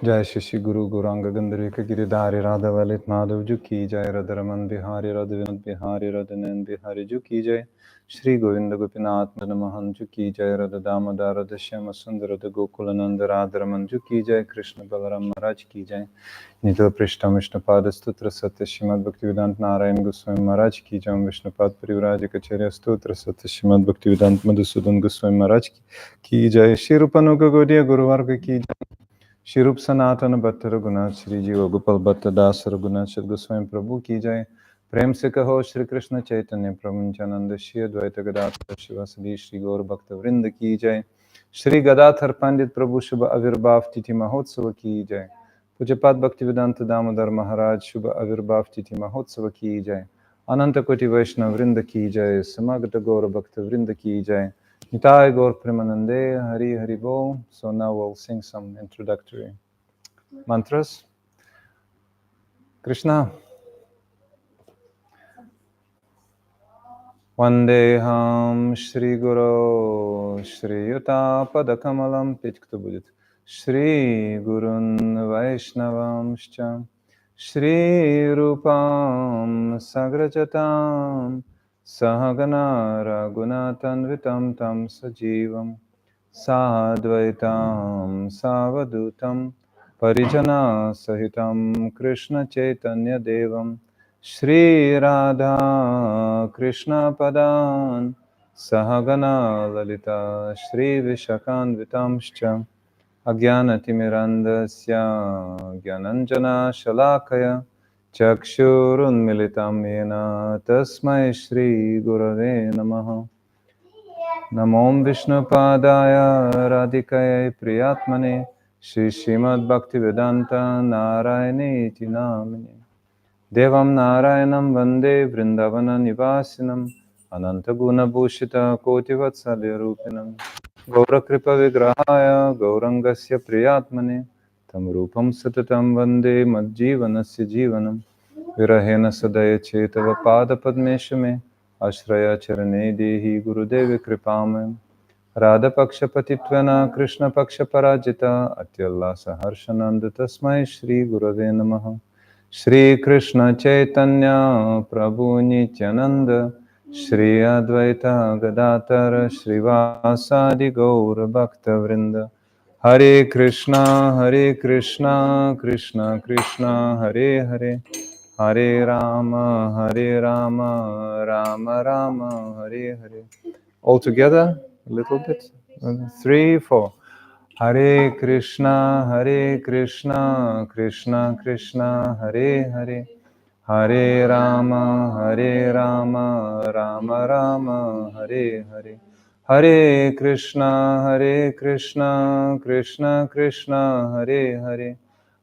Jai Shri Guru Gauranga Gandharika Giridhari Radha Lalit Madhav Ji ki Jai, Radha Raman Bihari Radha Vinod Bihari Radha Nayan Bihari Ji ki Jai, Shri Govinda Gopinath Madan Mohan Ji ki Jai, Radha Damodar Radha Shyama Sundar Radha Gokulananda Radha Raman Ji ki Jai, Krishna Balaram Maharaj ki Jai, Nitya Prishta Vishnupada Stutra Satya Srimad Bhaktivedanta Narayan Goswami Maharaj ki Jai, Vishnupad Parivraja Kacharya Stutra Satya Srimad Bhaktivedanta Madhusudan Goswami Maharaj ki Jai, Shri Rupanuga Gaudiya Guru Varga ki Jai, Shri Rup Sanatana Bhatta Raghunath Shri Jiva Gopal Bhatta Das Raghunath Shri Goswami Prabhu ki Jai, Prem se kaho Shri Krishna Chaitanya Prabhu Nityananda Shri Advaita Gadadhar Shivasadi Shri Gaur Bhakta Vrinda ki Jai, Shri Gadadhar Pandit Prabhu Shubha Avirbhav Titi Mahotsava ki Jai, Pujapad Bhaktivedanta Damodar Maharaj Shubha Avirbhav Titi Mahotsava ki Jai, Ananta Koti Vaishnava Vrinda ki Jai, Samagata Gaur Bhakta Vrinda ki Jai, Nitai Gaur Premanande, Hari Hari Bol. So now we'll sing some introductory mantras. Krishna. Vandeham Shri Guru Shri Yuta Padakamalam. Петь кто будет? Shri Gurun Vaishnavamscha Shri Rupam Sagrajatam Sahagana Raghunathanvitam Tam Sajivam Sadvaitam Savadutam Parijana Sahitam Krishna Chaitanya Devam Shri Radha Krishna Padan Sahagana Lalita Shri Vishakanvitamscha Agyanatimirandasya Gyananjana Shalakaya Chakshurunmilitam Yena Tasmai Shri Gurave Namaha Namom Vishnu Padaya Radhikaya Priyatmane Shri Srimad Bhaktivedanta Narayane Iti Namine Devam Narayanam Vande Vrindavana Nivasinam Anantaguna Bhushita Koti Vatsalya Rupinam Gaura Kripa Vigrahaya Gaurangasya Priyatmane Tam Rupam Satatam Vande Madjivanasya Jivanam Virahena Sadaya Chetava Pada Padmeshame Ashraya Charane Dehi Gurudevi Kripame Radha Paksha Patitvana Krishna Paksha Parajita Atyalla Saharshananda Tasmai Shri Gurave Namaha Shri Krishna Chaitanya Prabhu Nityananda Shri Advaita Gadadhara Shri Vasadi Gaura Bhakta Vrinda Hare Krishna Krishna Krishna Hare Hare Hare Rama Rama Rama Hare Hare. All together, a little bit. 3, 4. Hare Krishna Krishna Krishna Hare Hare Hare Rama Rama Rama Hare Hare Hare Krishna Krishna Krishna Hare Hare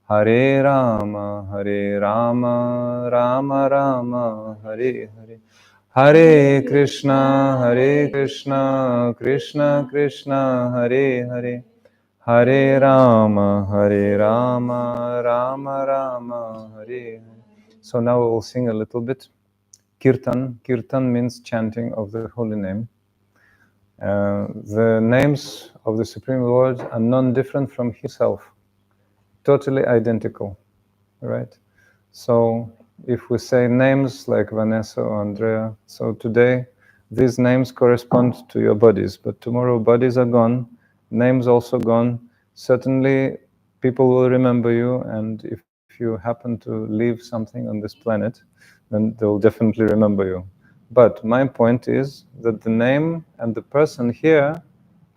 Hare Rama Rama Hare Hare Hare Krishna Krishna Krishna Hare Hare Hare Rama Rama Hare Hare. So now we will sing a little bit. Kirtan. Kirtan means chanting of the holy name. The names of the Supreme Lord are none different from Himself. Totally identical, right? So if we say names like Vanessa or Andrea, so today these names correspond to your bodies, but tomorrow bodies are gone, names also gone. Certainly people will remember you, and if you happen to leave something on this planet, then they will definitely remember you. But my point is that the name and the person here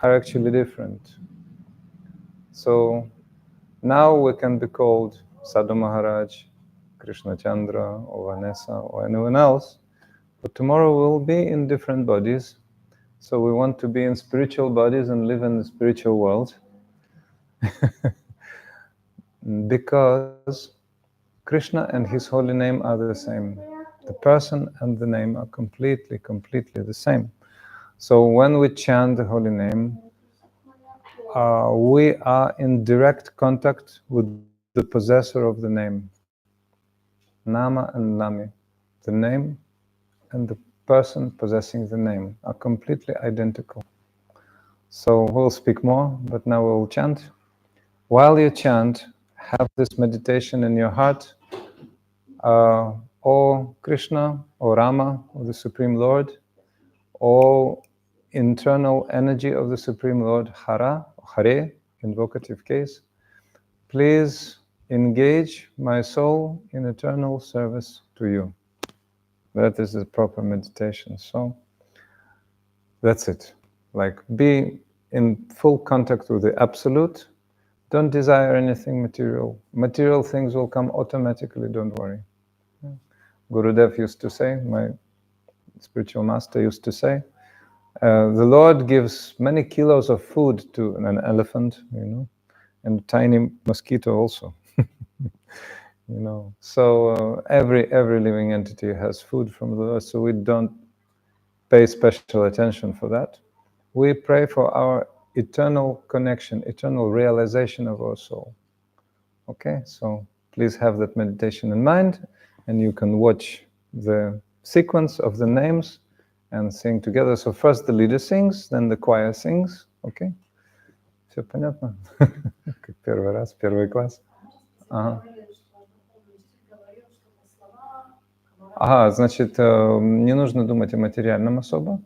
are actually different. So now we can be called Sadhu Maharaj, Krishna Chandra, or Vanessa, or anyone else, but tomorrow we'll be in different bodies. So we want to be in spiritual bodies and live in the spiritual world. Because Krishna and his holy name are the same. The person and the name are completely the same. So when we chant the holy name, we are in direct contact with the possessor of the name. Nama and Nami, the name and the person possessing the name are completely identical. So we'll speak more, but now we'll chant. While you chant, have this meditation in your heart. O Krishna, O Rama, O the Supreme Lord, O internal energy of the Supreme Lord, Hara, Hare, invocative case, please engage my soul in eternal service to you. That is the proper meditation. So that's it. Like, be in full contact with the Absolute. Don't desire anything material. Material things will come automatically, don't worry. Gurudev used to say, my spiritual master used to say, the Lord gives many kilos of food to an elephant, and a tiny mosquito also. So every living entity has food from the Lord, so we don't pay special attention for that. We pray for our eternal connection, eternal realization of our soul. Okay, so please have that meditation in mind, and you can watch the sequence of the names and sing together. So first the leader sings, then the choir sings. Okay? Все понятно? Как первый раз, первый класс. Ага. Ага, значит, не нужно думать о материальном особо,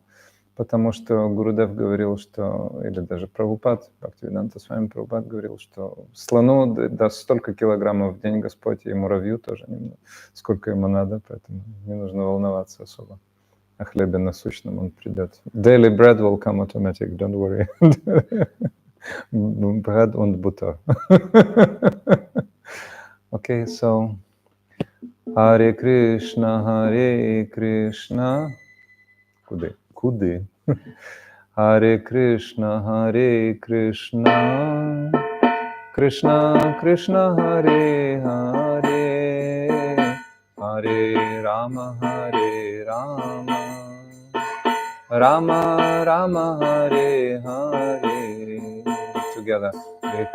потому что Гурудев говорил, что, или даже Прабхупад, Бхактивиданта с вами Прабхупад говорил, что слону даст столько килограммов в день Господь, и муравью тоже немного, сколько ему надо, поэтому не нужно волноваться особо. О хлебе насущном он придет. Daily bread will come automatic, don't worry. Bread and butter. Okay, so Hare Krishna, Kude. Hare Krishna, Krishna Krishna, Hare Hare, Hare Rama, Rama Rama, Hare Hare. Together, Hare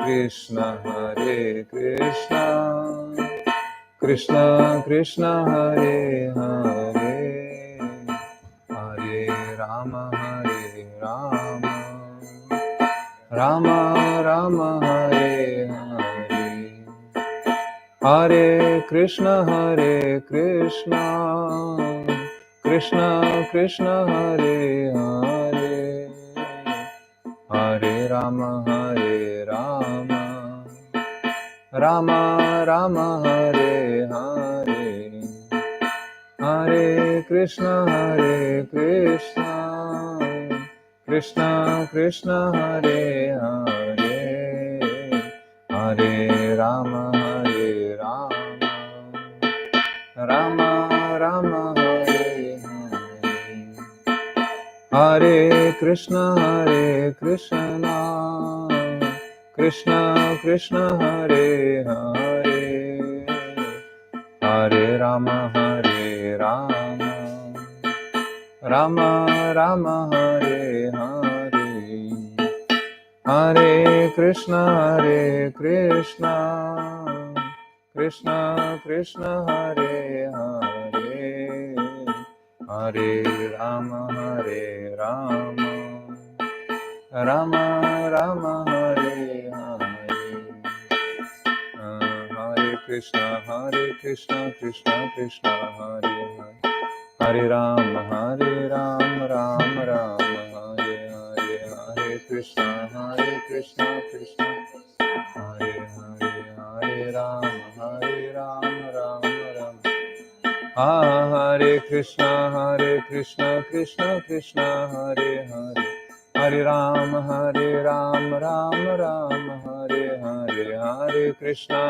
Krishna, Krishna Krishna, Hare Hare, Hare Rama, Rama Rama, Hare Hare. Hare Krishna, Krishna Krishna, Hare Hare, Hare Rama, Rama Rama, Hare Hare. Hare Krishna, Krishna Krishna, Hare Hare, Hare Rama, Rama Rama, Hare Hare. Hare Krishna, Krishna Krishna, Hare Hare, Hare Rama, Rama Rama, Hare Hare. Hare Krishna, Krishna Krishna, Hare Hare, Hare Rama, Rama Rama, Hare Hare. Hare Krishna, Krishna Krishna, Hare Hare. Hare Rama, Rama Rama, Hare Hare. Hare Krishna, Krishna Hare Hare. Hare Rama, Rama Rama. Hare Krishna, Krishna Krishna, Hare Hare. Hare Rama, Rama Rama, Hare Hare. Hare Krishna,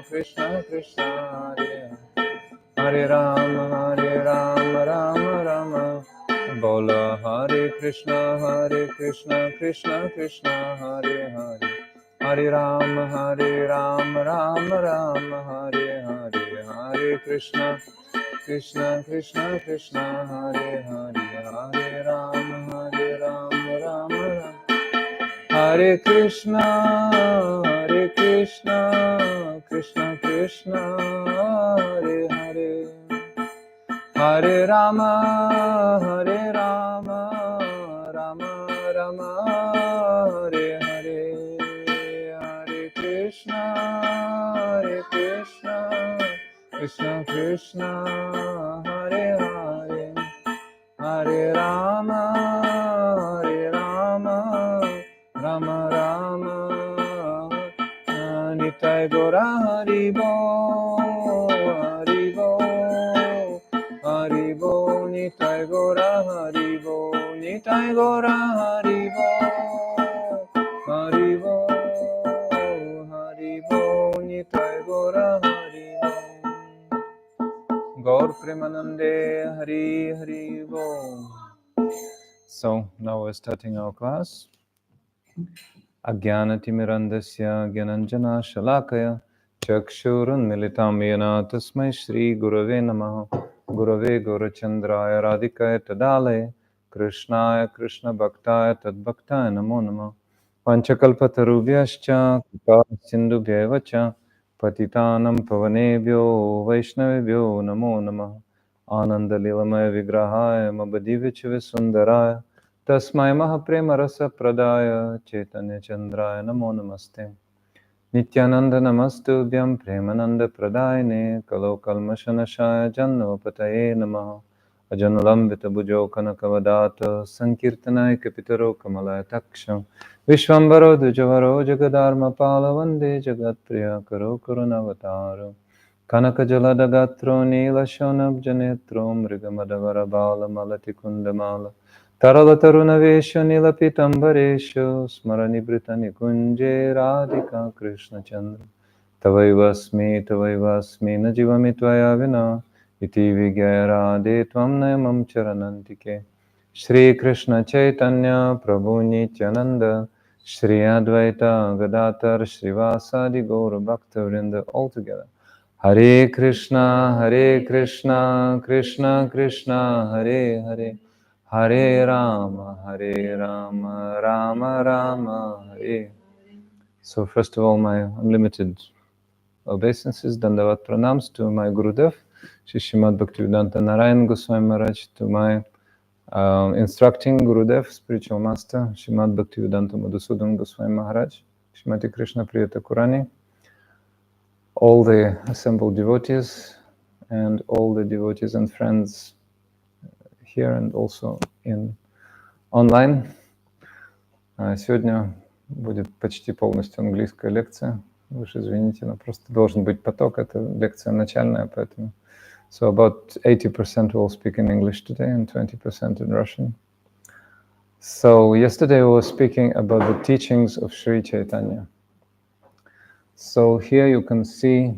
Krishna Krishna, Hare Hare. Hare Rama, Rama Rama. Bola Hare Krishna, Krishna Krishna, Hare Hare. Hare Rama, Rama Rama, Hare Hare. Hare Krishna, Krishna Krishna, Hare Hare. Hare Rama, Rama Rama. Hare Krishna, Krishna Krishna, Hare Hare. Hare Rama, Rama Rama, Hare Hare. Hare Krishna, Krishna Krishna, Hare Hare, Hare Rama, Rama Rama, Nitai Gora Haribo, Haribo, Haribo, Nitai Gora Haribo, Nitai Gora Haribo, Haribo, Haribo, Nitai Gora Haribo. Gaur Premanande, Hari Hari Bo. So now we're starting our class. Agyanatimirandasya Gyananjana Shalakaya Chakshurun Militam Yena Tasmai Shri Gurave Namaha Gurave Gaurachandraya Radhikaya Tadale Krishnaya Krishna Bhaktaya Tadbhaktaya Namo Namah Panchakalpatarubhyascha Kripa Sindhubhyevacha Patitanam Pavanebhyo Vaishnavebhyo Namo Namah Ananda Lilamaya Vigrahaya Mabadivichave Sundaraya Tasmai Mahaprema Rasa Pradaya Chaitanya Chandraya Namo Namaste Nityananda Namastubhyam Premananda Pradayane Kalo Kalmashanashaya Jannopataye Namaha Ajanulambita Bhujo Kanakavadata Sankirtanaya Kapitaro Kamalaya Taksham Vishwambaro Dujavaro Jagadharma Pala Vande Jagat Priya Karo Kurunavataram Kanaka Jaladagatro Nila Shonab Janetro Mrigamadavara Bala Malati Kundamala Taralatarunavesho Nilapitambaresho Smaranibritani Kunje Radhika Krishna Chandra Tavaivasmi Najivami Tvaya Vina Iti Vigyaya Radhe Tvam Nayamam Charanantike Shri Krishna Chaitanya Prabhu Nityananda Shri Advaita Gadatar Srivasadi Gaura Bhakta Vrinda altogether Hare Krishna Krishna Krishna Hare Hare Hare Rama, Rama Rama, Hare. So first of all, my unlimited obeisances, Dandavat Pranams to my Gurudev, Shishimad Bhaktivedanta Narayan Goswami Maharaj, to my instructing Gurudev, spiritual master, Shrimad Bhaktivedanta Madhusudan Goswami Maharaj, Shrimati Krishna Priyata Kurani, all the assembled devotees, and all the devotees and friends here and also in онлайн. Сегодня будет почти полностью английская лекция. Вы уж извините, но просто должен быть поток. Это лекция начальная, поэтому. So about 80% will speak in English today and 20% in Russian. So yesterday we were speaking about the teachings of Shri Chaitanya. So here you can see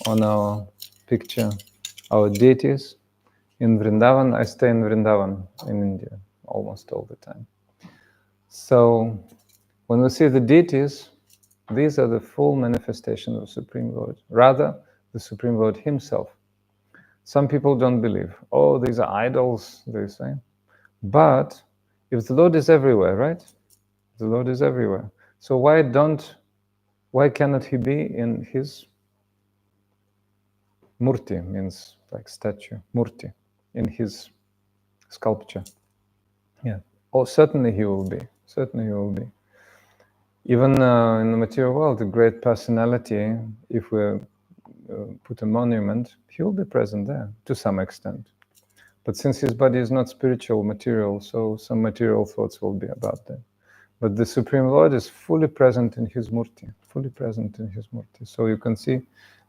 on our picture our deities. In Vrindavan, I stay in Vrindavan in India almost all the time. So when we see the deities, these are the full manifestation of the Supreme Lord, rather the Supreme Lord himself. Some people don't believe, oh, these are idols, they say. But if the Lord is everywhere, right? The Lord is everywhere. So why cannot he be in his murti, means like statue, murti, in his sculpture? Yeah. Oh, certainly he will be. Certainly he will be. Even in the material world, a great personality, if we put a monument, he will be present there to some extent. But since his body is not spiritual, material, so some material thoughts will be about that. But the Supreme Lord is fully present in his murti, fully present in his murti. So you can see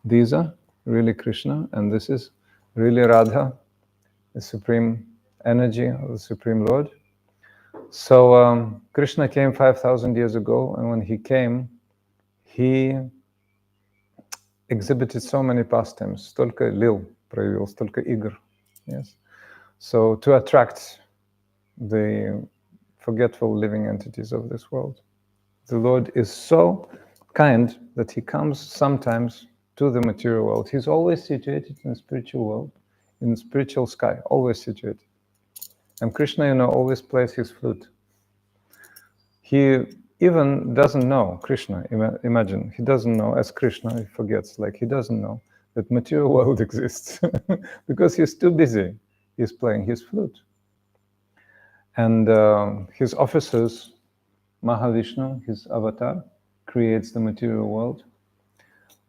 these are really Krishna, and this is really Radha, the supreme energy of the Supreme Lord. So Krishna came 5,000 years ago, and when he came, he exhibited so many pastimes, столько лил проявил, столько игр. Yes. So to attract the forgetful living entities of this world. The Lord is so kind that he comes sometimes to the material world. He's always situated in the spiritual world, in the spiritual sky, always situated. And Krishna, always plays his flute. He even doesn't know, Krishna, imagine, he doesn't know, as Krishna, he forgets, like he doesn't know that material world exists because he's too busy. He's playing his flute. And his officers, Mahavishnu, his avatar, creates the material world.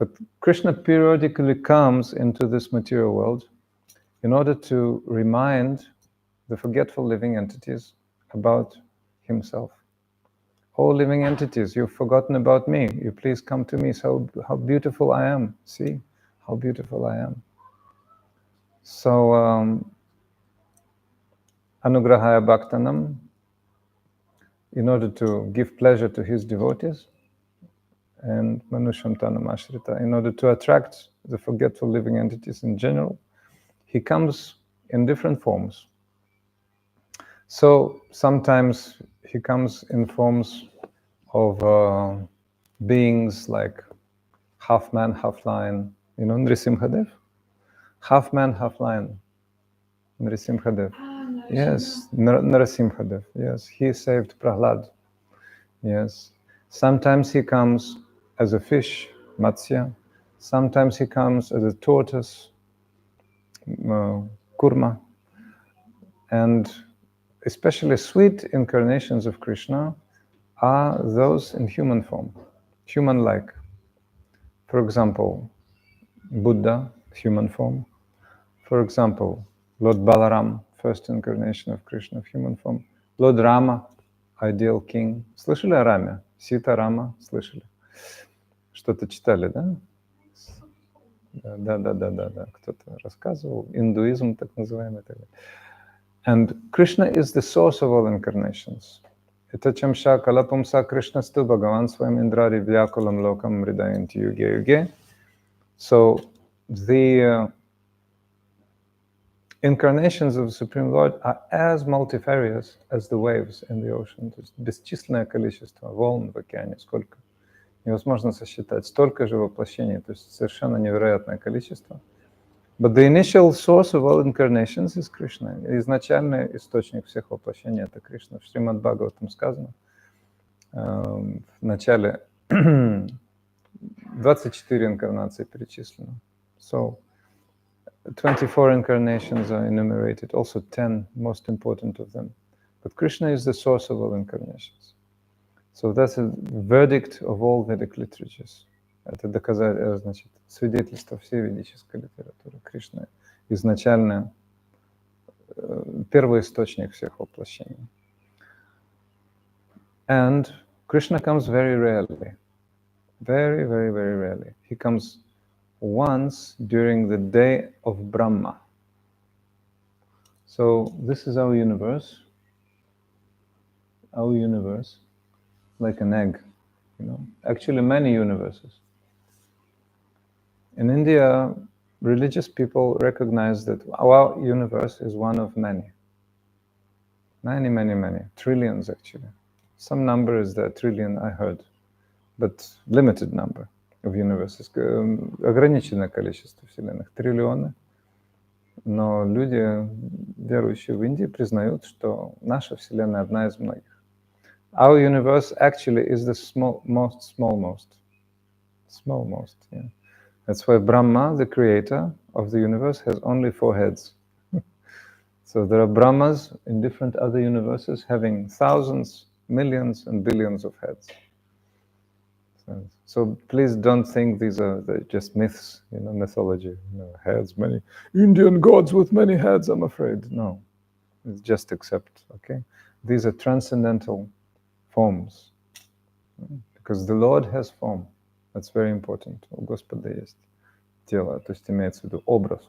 But Krishna periodically comes into this material world in order to remind the forgetful living entities about himself. Oh, living entities, you've forgotten about me. You please come to me. So how beautiful I am. See how beautiful I am. So, Anugrahaya Bhaktanam, in order to give pleasure to his devotees, and Manusham Tanam Ashrita, in order to attract the forgetful living entities in general, he comes in different forms. So sometimes he comes in forms of beings like half man, half lion. You know Nrisimhadev? Half man, half lion. Nrisimhadev. Yes, Narasimhadev. Yes, he saved Prahlad. Yes. Sometimes he comes as a fish, Matsya. Sometimes he comes as a tortoise, Kurma. And especially sweet incarnations of Krishna are those in human form, human-like. For example, Buddha, human form. For example, Lord Balaram, first incarnation of Krishna of human form. Lord Rama, ideal king. Слышали о Раме? Сита Рама, слышали? Что-то читали, да? Да. Кто-то рассказывал. Индуизм, так называемый. And Krishna is the source of all incarnations. Itacham sha kalapumsa Krishna stu Bhagavan swam indrari vyakulam lokam mridayanti yuge yuge. So the incarnations of the Supreme Lord are as multifarious as the waves in the ocean. То есть бесчисленное количество волн в океане, сколько невозможно сосчитать, столько же воплощений, то есть совершенно невероятное количество. But the initial source of all incarnations is Krishna. Изначальный источник всех воплощений — это Кришна. В Шримад Бхагаватам сказано в начале 24 инкарнации перечислено. So 24 incarnations are enumerated, also 10 most important of them. But Krishna is the source of all incarnations. So that's a verdict of all Vedic literatures. Это доказательство, значит, свидетельство всей ведической литературы. Кришна изначально первоисточник всех воплощений. And Krishna comes very rarely. Very, very, very rarely. He comes once during the day of Brahma. So this is our universe, like an egg, you know, actually many universes. In India, religious people recognize that our universe is one of many. Many, trillions actually. Some number is the trillion I heard, but limited number of universes. Ограниченное количество вселенных, триллионы. Но люди, верующие в Индии, признают, что наша вселенная одна из многих. Our universe actually is the smallmost. Yeah. That's why Brahma, the creator of the universe, has only 4 heads. So there are Brahmas in different other universes having thousands, millions, and billions of heads. So please don't think these are just myths, you know, mythology. You know, heads, many Indian gods with many heads. I'm afraid no, it's just accept. Okay, these are transcendental forms, because the Lord has form. That's very important. У Господа есть тело, то есть имеется в виду образ.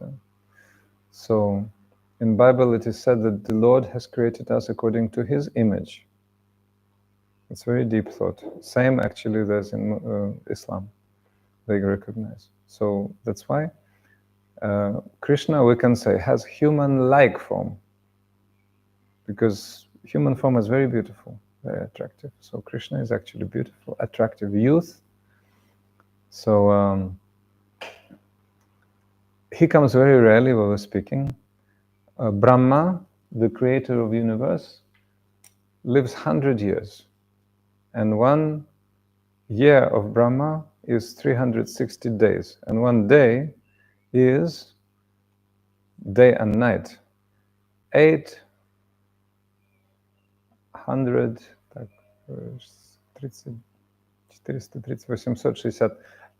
Да? So in Bible it is said that the Lord has created us according to His image. It's very deep thought. Same actually there's in Islam. They recognize. So that's why Krishna, we can say, has human-like form, because human form is very beautiful, very attractive. So Krishna is actually beautiful, attractive youth. So he comes very rarely while we're speaking. Brahma, the creator of the universe, lives 100 years. And 1 year of Brahma is 360 days. And 1 day is day and night. 830, 430, 860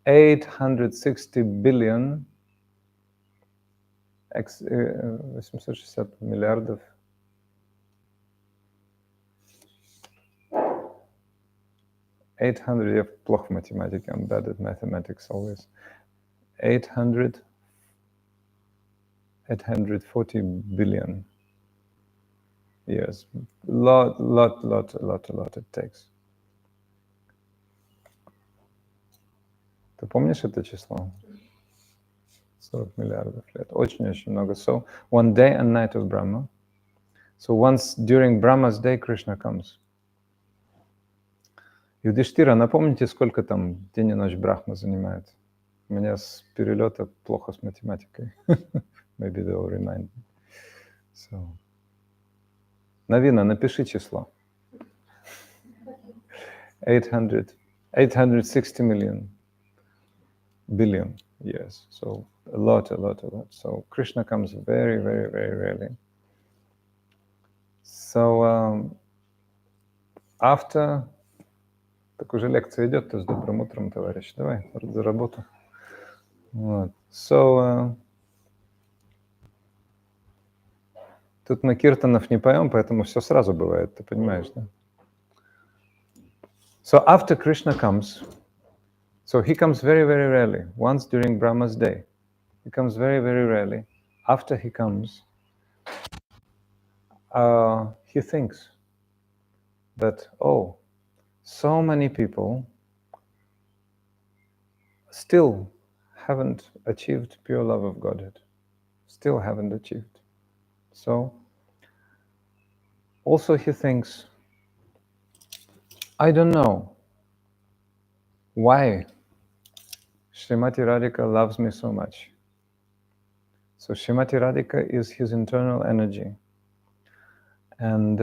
860 billion 860 миллиардов 800, я плохо в математике, I'm bad at mathematics always. 840 billion years. Lot it takes. Ты помнишь это число? 40 миллиардов лет. Очень-очень много. So, one day and night of Brahma. So once during Brahma's day, Krishna comes. Юдиштира, напомните, сколько там день и ночь Брахма занимает? У меня с перелета плохо с математикой. Maybe they will remind me. So. Навина, напиши число. 860 billion years. So a lot. So Krishna comes very rarely. So after... Так уже лекция идет, то с добрым утром, товарищ. Давай, за работу. Вот. So, тут мы киртанов не поем, поэтому все сразу бывает, ты понимаешь, да? So after Krishna comes, so he comes very rarely, once during Brahma's day. He comes very rarely. After he comes, he thinks that, oh, so many people still haven't achieved pure love of Godhead. Still haven't achieved. So, also he thinks, I don't know why Srimati Radhika loves me so much. So Srimati Radhika is his internal energy. And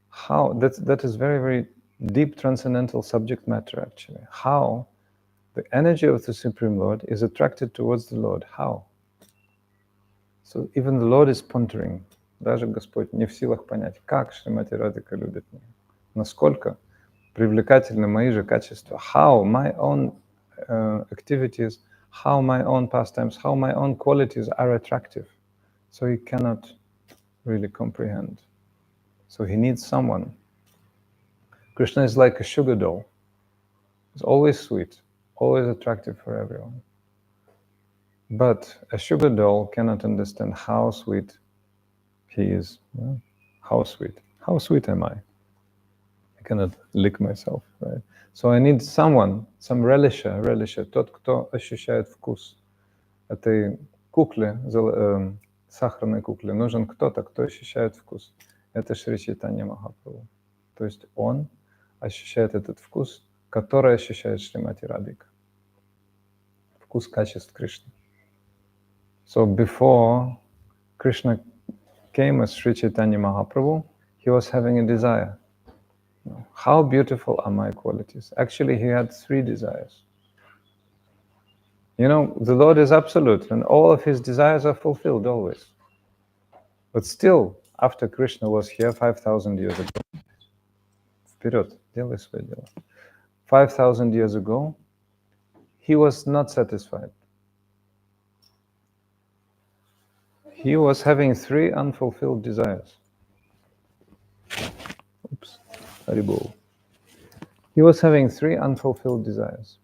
how, that is very deep transcendental subject matter actually. How the energy of the Supreme Lord is attracted towards the Lord. How? So even the Lord is pondering. Даже Господь не в силах понять, как Шримати Радхика любит меня. Насколько привлекательны мои же качества. How my own activities, how my own pastimes, how my own qualities are attractive. So he cannot really comprehend. So he needs someone. Krishna is like a sugar doll. He's always sweet, always attractive for everyone. But a sugar doll cannot understand how sweet he is. Yeah? How sweet? How sweet am I? I cannot lick myself, right? So I need someone, some relisher, тот, кто ощущает вкус. Этой кукле, сахарной кукле, нужен кто-то, кто ощущает вкус. Это Шри Чайтаньи Махапрабху. То есть он ощущает этот вкус, который ощущает Шримати Радхика. Вкус качеств Кришны. So before Krishna came as Shri Chайтаньи Mahaprabhu, he was having a desire. How beautiful are my qualities? Actually, he had 3 desires. You know, the Lord is absolute, and all of his desires are fulfilled always. But still, after Krishna was here 5,000 years ago, вперед, делай свое дело. 5,000 years ago, he was not satisfied. He was having 3 unfulfilled desires. Oops, Haribol. He was having 3 unfulfilled desires.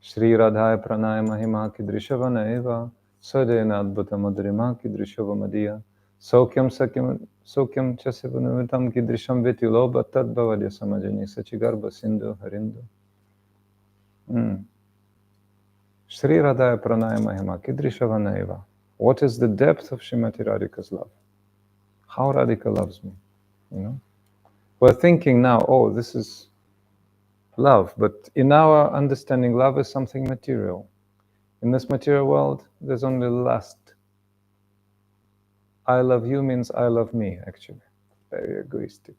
Shri Radhaya Pranaya Mahima Kidrishavana Eva Sadena Adbhuta Madhurima Kidrishava Madhya Saukyam Chasivanavitam Kidrisham Vetiloba Tadbhavadya Samajani Sachigarba Sindhu Harindu. Shri Radhaya Pranaya Mahima Kidrishavana Eva. What is the depth of Srimati Radhika's love? How Radhika loves me, you know? We're thinking now, oh, this is love, but in our understanding, love is something material. In this material world, there's only lust. I love you means I love me, actually. Very egoistic.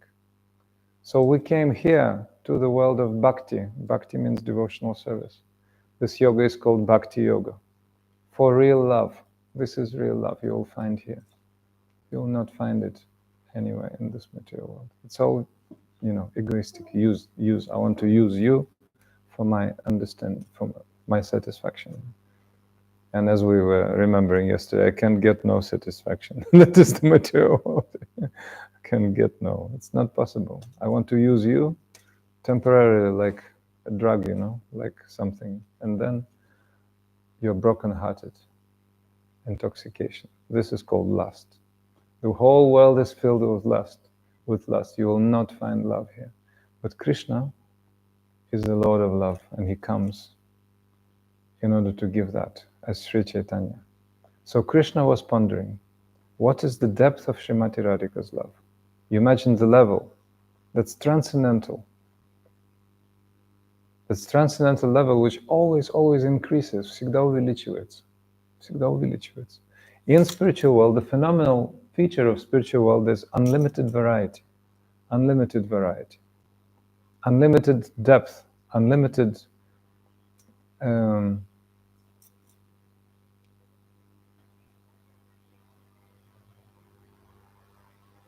So we came here to the world of bhakti. Bhakti means devotional service. This yoga is called bhakti yoga. For real love. This is real love you will find here. You will not find it anywhere in this material world. It's all, you know, egoistic. Use. I want to use you for my understanding, for my satisfaction. And as we were remembering yesterday, I can get no satisfaction. That is the material world. I can get no. It's not possible. I want to use you temporarily like a drug, like something. And then you're broken-hearted. Intoxication. This is called lust. The whole world is filled with lust. You will not find love here. But Krishna is the Lord of love, and he comes in order to give that as Shri Chaitanya. So Krishna was pondering, what is the depth of Srimati Radhika's love? You imagine the level. That's transcendental. That's transcendental level which always increases. Всегда увеличивается. Всегда увеличивается. In spiritual world, the phenomenal feature of spiritual world is unlimited variety. Unlimited variety. Unlimited depth. Unlimited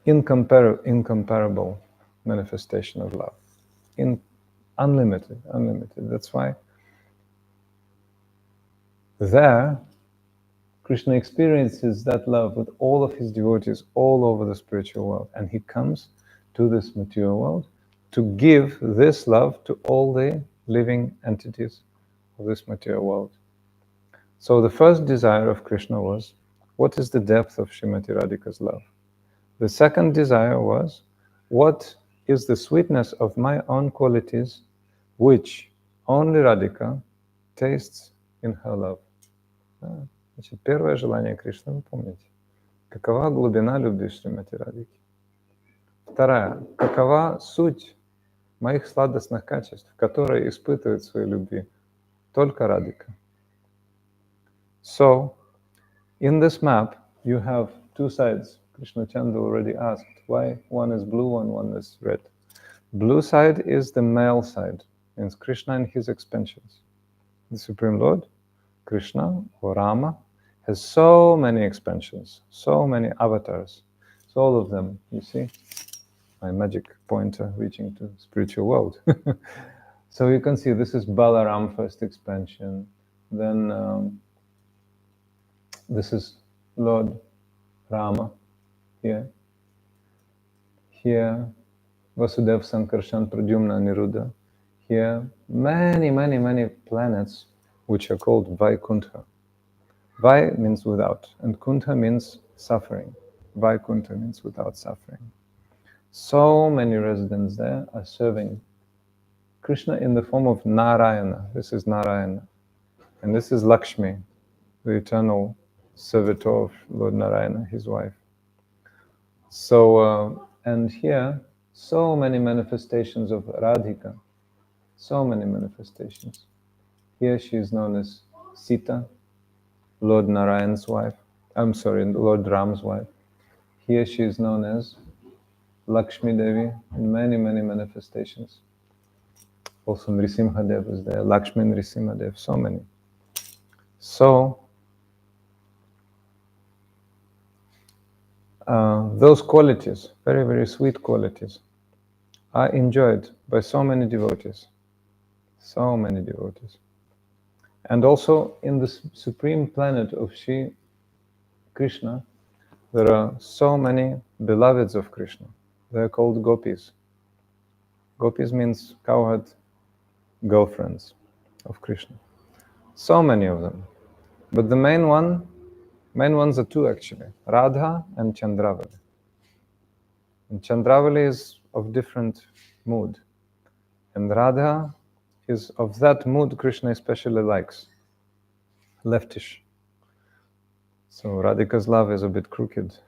incomparable manifestation of love. Unlimited. That's why there Krishna experiences that love with all of his devotees all over the spiritual world, and he comes to this material world to give this love to all the living entities of this material world. So the first desire of Krishna was, what is the depth of Srimati Radhika's love? The second desire was, what is the sweetness of my own qualities, which only Radhika tastes in her love? Значит, первое желание Кришны, вы помните. Какова глубина любви Шримати Радхики? Вторая. Какова суть моих сладостных качеств, которые испытывает в своей любви только Радхика? So, in this map, you have two sides. Krishna Chanda already asked why one is blue and one is red. Blue side is the male side, means Krishna and his expansions. The Supreme Lord, Krishna or Rama, has so many expansions, so many avatars. So all of them, you see, my magic pointer reaching to spiritual world. So you can see this is Balaram first expansion, then this is Lord Rama here. Here, Vasudev, Sankarshan, Pradyumna, Niruddha. Here, many planets which are called Vaikuntha. Vai means without, and Kuntha means suffering. Vaikuntha means without suffering. So many residents there are serving Krishna in the form of Narayana. This is Narayana. And this is Lakshmi, the eternal servitor of Lord Narayana, his wife. So, and here, so many manifestations of Radhika. So many manifestations. Here she is known as Sita, Lord Narayan's wife. Lord Ram's wife. Here she is known as Lakshmi Devi in many manifestations. Also Nrisimhadev is there, Lakshmi Nrisimhadev, so many. So, those qualities, very sweet qualities, are enjoyed by so many devotees. So many devotees. And also in the supreme planet of Shri Krishna, there are so many beloveds of Krishna. They are called gopis. Gopis means cowherd girlfriends of Krishna. So many of them. But the main ones are two actually, Radha and Chandravali. And Chandravali is of different mood. And Radha is of that mood Krishna especially likes, leftish. So Radhika's love is a bit crooked,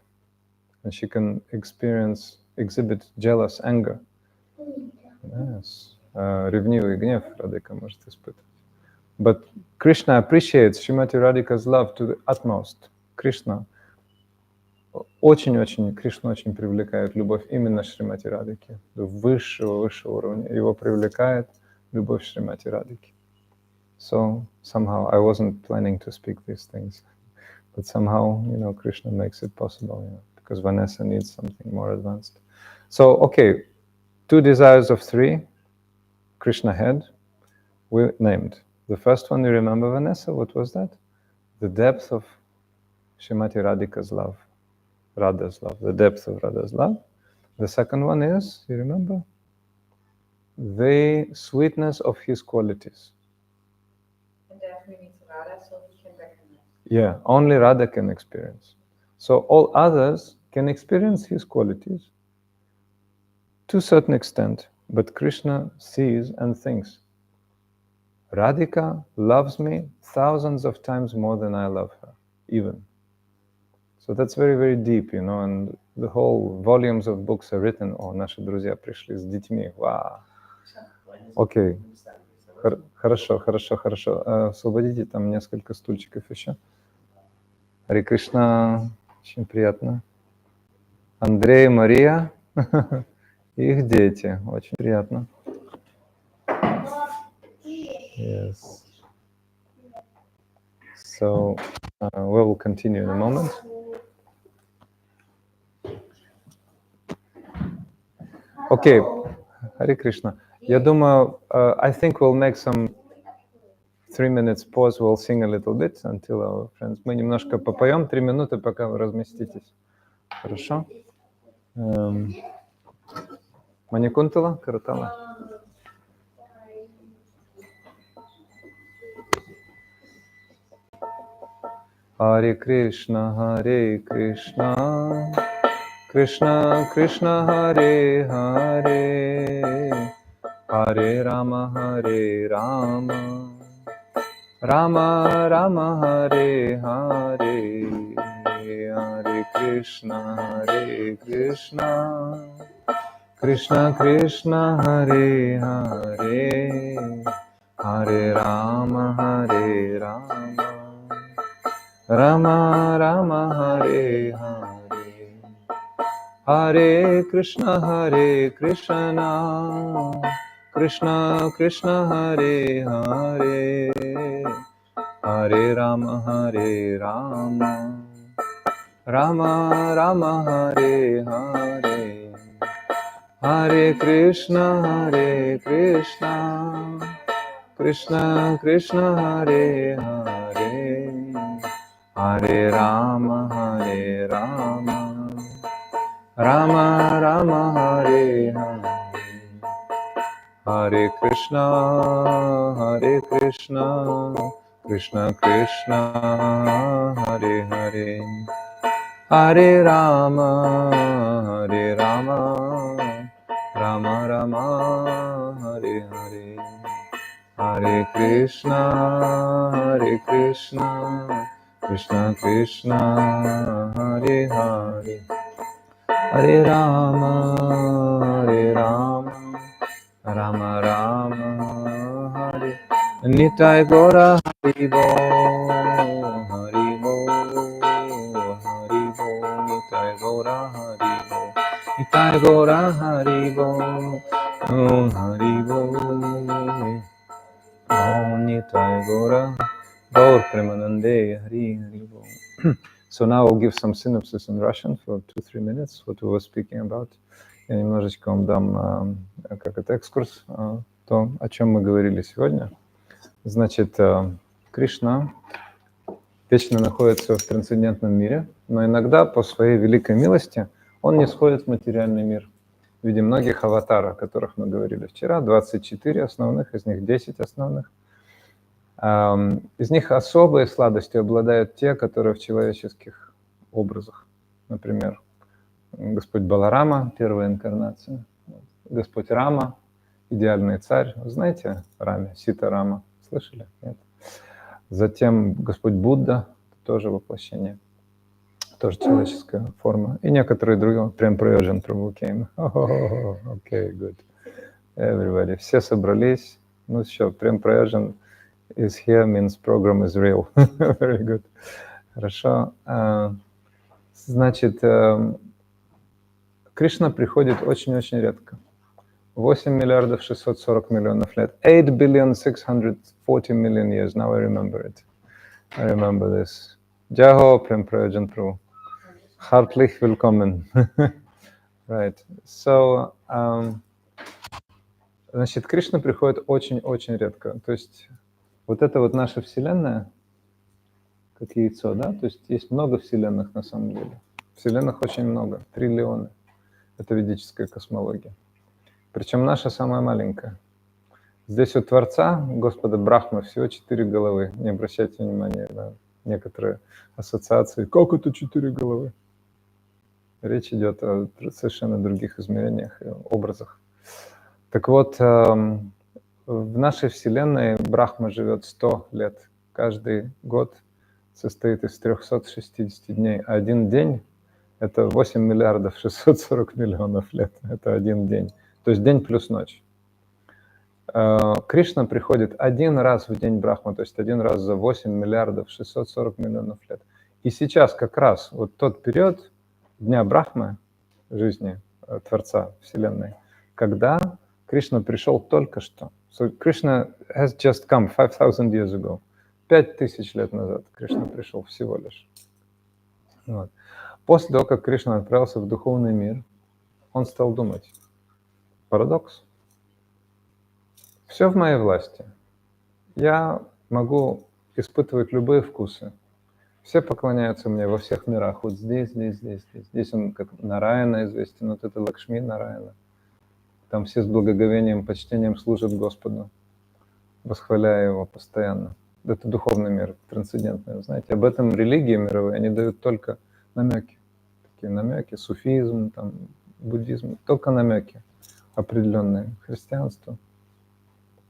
and she can exhibit jealous anger. Yes, ревнивый гнев Радhika может испытывать. But Krishna appreciates Srimati Radhika's love to the utmost. Krishna очень привлекает любовь именно Шримати Радхики. До высшего уровня его привлекает любовь Шримати Радхики. So somehow I wasn't planning to speak these things, but somehow Krishna makes it possible, because Vanessa needs something more advanced. So okay, 2 desires of 3 Krishna had. we named. The first one, you remember, Vanessa? What was that? The depth of Srimati Radhika's love. Radha's love. The depth of Radha's love. The second one is, you remember? The sweetness of his qualities. And therefore he needs Radha so he can recognize. Yeah, only Radha can experience. So all others can experience his qualities to a certain extent, but Krishna sees and thinks, Radhika loves me thousands of times more than I love her, even. So that's very, very deep, you know, and the whole volumes of books are written. О, наши друзья пришли с детьми. Вау. Окей. Хорошо. Освободите там несколько стульчиков еще. Харе Кришна. Очень приятно. Андрей, Мария. Их дети. Очень приятно. Yes. So we will continue in a moment. Okay, Hare Krishna. Я думаю, I think we'll make some 3 minutes pause. We'll sing a little bit until our friends. Мы немножко попоем 3 минуты, пока вы разместитесь. Хорошо? Маникунтала, Каратала. Hare Krishna, Krishna Krishna, Hare Hare, Hare Rama, Rama Rama, Hare Hare, Hare Krishna, Krishna Krishna, Hare Hare, Hare Rama, Rama Rama, Hare Hare, Hare Krishna, Krishna Krishna, Hare Hare, Hare Rama, Rama Rama, Hare Hare, Hare Krishna, Krishna Krishna, Hare Hare, Hare Rama, Rama Rama, Hare Hare, Hare Krishna, Krishna Krishna, Hare Hare, Hare Rama, Rama Rama, Hare Hare, Hare Krishna, Krishna Krishna, Hare Hare, Hare Rama, Rama Rama, Hare Nitai Gora, Hari Bo, Nitai Gora, Hari Bo, Nitai Gora, Hari Bo, oh Hari Bo, oh Nitai Gora, Gaur Premanande, Hari Bo. So now I'll give some synopsis in Russian for 2-3 minutes, what we were speaking about. Я немножечко вам дам, как это, экскурс, то, о чем мы говорили сегодня. Значит, Кришна вечно находится в трансцендентном мире, но иногда по своей великой милости он не сходит в материальный мир в виде многих аватаров, о которых мы говорили вчера, 24 основных, из них 10 основных. Из них особой сладостью обладают те, которые в человеческих образах. Например, Господь Баларама, первая инкарнация, Господь Рама, идеальный царь. Вы знаете Раме, Сита Рама? Слышали? Нет? Затем Господь Будда, тоже воплощение, тоже человеческая форма. И некоторые другие, прям Prayojan Prabhu came. Okay, good. Everybody. Все собрались. Ну все, прям Prayojan is here means program is real. Very good. Хорошо. Значит, Кришна приходит очень-очень редко. 8 миллиардов 640 миллионов лет. 8 billion 640 million years. Now I remember it. I remember this. Jaho Prem Prayojan Prabhu. Herzlich willkommen. Right. So, Значит, Кришна приходит очень-очень редко. То есть вот это вот наша Вселенная, как яйцо, да? То есть есть много вселенных на самом деле. Вселенных очень много, триллионы. Это ведическая космология. Причем наша самая маленькая. Здесь у Творца, Господа Брахмы, всего 4 головы. Не обращайте внимания на некоторые ассоциации. Как это 4 головы? Речь идет о совершенно других измерениях и образах. Так вот, в нашей Вселенной Брахма живет 100 лет. Каждый год состоит из 360 дней. А один день — это 8 миллиардов 640 миллионов лет. Это один день. То есть день плюс ночь. Кришна приходит один раз в день Брахмы, то есть один раз за 8 миллиардов 640 миллионов лет. И сейчас как раз вот тот период дня Брахмы, жизни Творца Вселенной, когда Кришна пришел только что. So Krishna has just come 5000 years ago. 5000 лет назад Кришна пришел всего лишь. Вот. После того, как Кришна отправился в духовный мир, он стал думать. Парадокс. Все в моей власти. Я могу испытывать любые вкусы. Все поклоняются мне во всех мирах. Вот здесь, здесь, здесь, здесь. Здесь он как Нараяна известен, вот это Лакшми Нараяна. Там все с благоговением, почтением служат Господу, восхваляя Его постоянно. Это духовный мир, трансцендентный. Вы знаете, об этом религии мировые, они дают только намеки. Такие намеки, суфизм, там, буддизм, только намеки определенные. Христианство.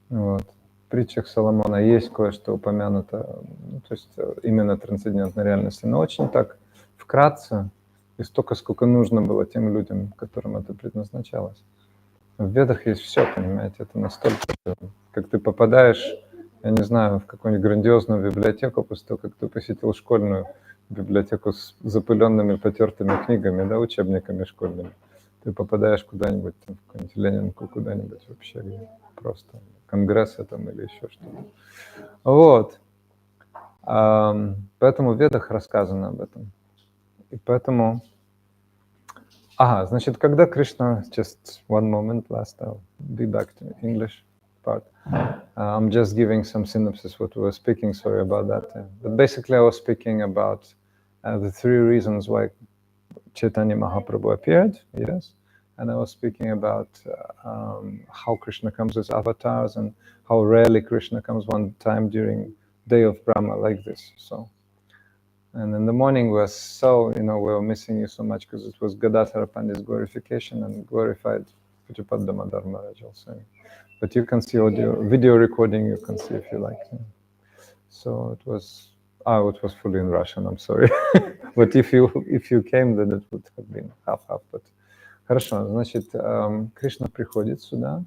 Вот. В притчах Соломона есть кое-что упомянуто, ну, то есть именно трансцендентной реальности, но очень так вкратце и столько, сколько нужно было тем людям, которым это предназначалось. В Ведах есть все, понимаете, это настолько, как ты попадаешь, я не знаю, в какую-нибудь грандиозную библиотеку после того, как ты посетил школьную библиотеку с запыленными, потертыми книгами, да, учебниками школьными. Ты попадаешь куда-нибудь, в какую-нибудь Ленинку, куда-нибудь вообще, где просто конгрессы там или еще что-то. Вот. Поэтому в Ведах рассказано об этом. И поэтому... Ага, значит, когда Кришна... Just one moment, last I'll be back to English part. I'm just giving some synopsis what we were speaking, sorry about that. But basically I was speaking about the 3 reasons why Chaitanya Mahaprabhu appeared, yes. And I was speaking about how Krishna comes as avatars and how rarely Krishna comes one time during day of Brahma like this. So, and in the morning was so, we were missing you so much because it was Gadadhara Pandit's glorification and glorified Pujapad Damodar Maharaj also. But you can see video recording, you can see if you like. So it was fully in Russian, I'm sorry. But if you came, then it would have been half-half. But хорошо, значит, Кришна приходит сюда,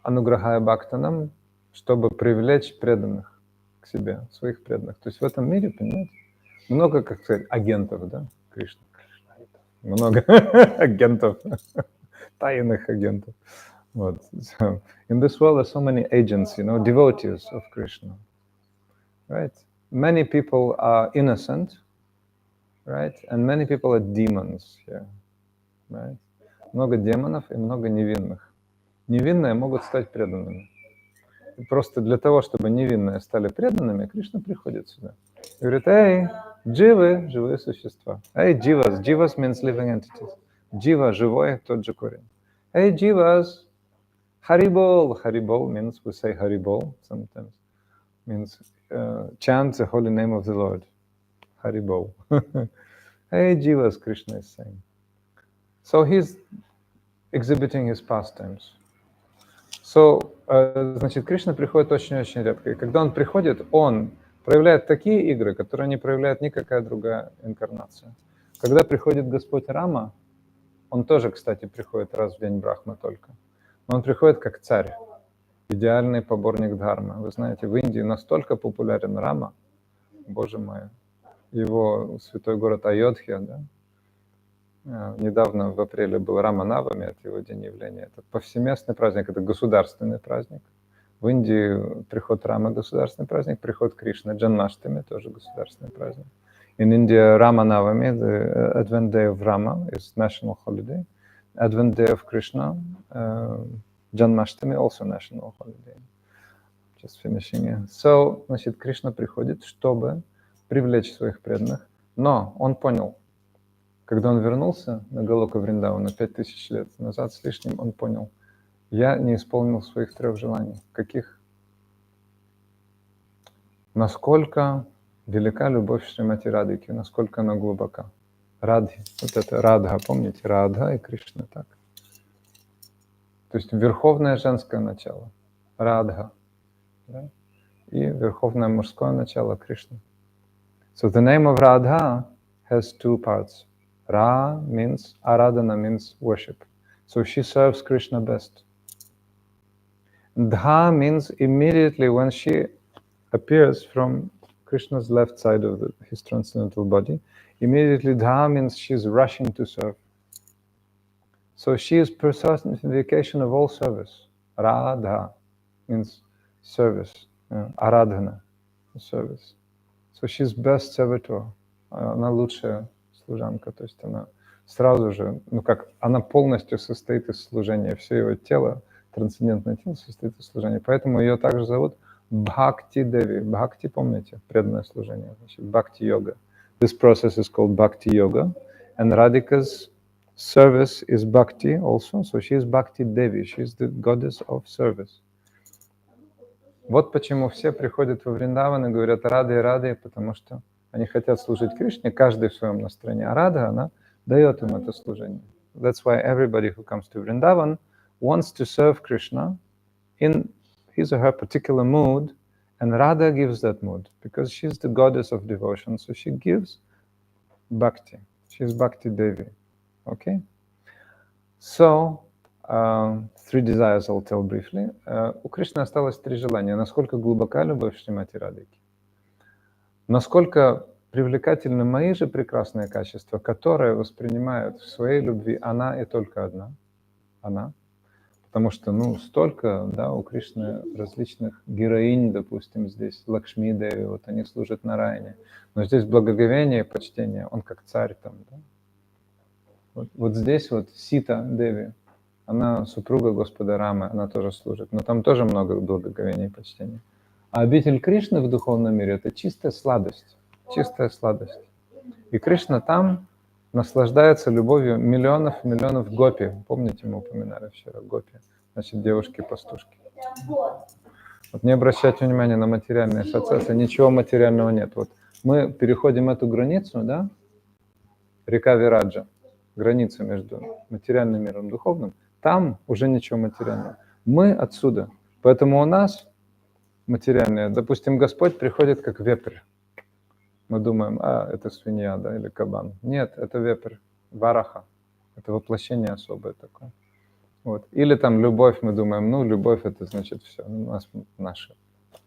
ануграхая бхактанам, чтобы привлечь преданных к себе, своих преданных. То есть в этом мире, понимаете, много, как сказать, агентов, да, Кришна. Много агентов, тайных агентов. Вот. So, in this world, there's so many agents, devotees of Krishna. Right? Many people are innocent, right? And many people are demons here, right? Много демонов и много невинных. Невинные могут стать преданными. И просто для того, чтобы невинные стали преданными, Кришна приходит сюда. И говорит, эй, дживы, живые существа. Эй, дживас, дживас means living entities. Джива, живой, тот же корень. Эй, дживас, харибол. Харибол means we say haribol sometimes. Means chant the holy name of the Lord. Haribol. Hey, Jivas, Krishna is saying. So he's exhibiting his pastimes. So, значит, Кришна приходит очень-очень редко. И когда он приходит, он проявляет такие игры, которые не проявляет никакая другая инкарнация. Когда приходит Господь Рама, он тоже, кстати, приходит раз в день Брахмы только. Но он приходит как царь. Идеальный поборник дхармы. Вы знаете, в Индии настолько популярен Рама, боже мой, его святой город Айодхья, да? Недавно в апреле был Рама Навами, это его день явления. Это повсеместный праздник, это государственный праздник. В Индии приход Рамы государственный праздник, приход Кришны, Джанмаштами тоже государственный праздник. In India, Rama Navami, the Advent Day of Rama, is national holiday. Advent day of Krishna, Janmashtami also national holiday. Just finishing here. So, значит, Кришна приходит, чтобы привлечь своих преданных, но он понял, когда он вернулся на Галока Вриндавана 5000 лет назад с лишним, он понял, я не исполнил своих 3 желаний. Каких? Насколько велика любовь Шримати Радхики, насколько она глубока. Радхи, вот это Радха, помните? Радха и Кришна, так. То есть верховное женское начало, Радха, да? И верховное мужское начало, Кришна. So the name of Radha has 2 parts. Ra means, Aradhana means worship. So she serves Krishna best. Dha means immediately when she appears from Krishna's left side of his transcendental body, immediately Dha means she's rushing to serve. So she is personification of all service. Radha means service, Aradhana, service. So she's best servitor. Она лучшая служанка, то есть она сразу же, она полностью состоит из служения, все его тело, трансцендентное тело состоит из служения. Поэтому ее также зовут Бхакти Деви. Бхакти, помните, преданное служение, значит, Бхакти Йога. This process is called Bhakti Yoga, and Radhika's service is Bhakti also, so she is Bhakti Devi, she is the goddess of service. Вот почему все приходят во Вриндаван и говорят Рады и Рады, потому что они хотят служить Кришне, каждый в своем настроении. А Рада, она дает им это служение. That's why everybody who comes to Vrindavan wants to serve Krishna in his or her particular mood, and Radha gives that mood, because she's the goddess of devotion, so she gives bhakti. She's Bhakti Devi. Okay? So, 3 desires I'll tell briefly. У Кришны осталось 3 желания. Насколько глубока любовь Шримати Радхики? Насколько привлекательны мои же прекрасные качества, которые воспринимают в своей любви она и только одна. Она. Потому что, столько, да, у Кришны различных героинь, допустим, здесь Лакшми Деви, вот они служат Нараяне. Но здесь благоговение и почтение, он как царь там, да. Вот здесь вот Сита Деви, она супруга Господа Рамы, она тоже служит, но там тоже много благоговения и почтения. А обитель Кришны в духовном мире – это чистая сладость, чистая сладость. И Кришна там наслаждается любовью миллионов и миллионов гопи. Помните, мы упоминали вчера гопи, значит, девушки-пастушки. Вот не обращайте внимания на материальные процессы, ничего материального нет. Вот мы переходим эту границу, да, река Вираджа, граница между материальным миром и духовным, там уже ничего материального. Мы отсюда. Поэтому у нас материальное, допустим, Господь приходит как вепрь. Мы думаем, это свинья, да, или кабан. Нет, это вепрь, вараха. Это воплощение особое такое. Вот. Или там любовь, мы думаем, любовь это значит все. У нас наша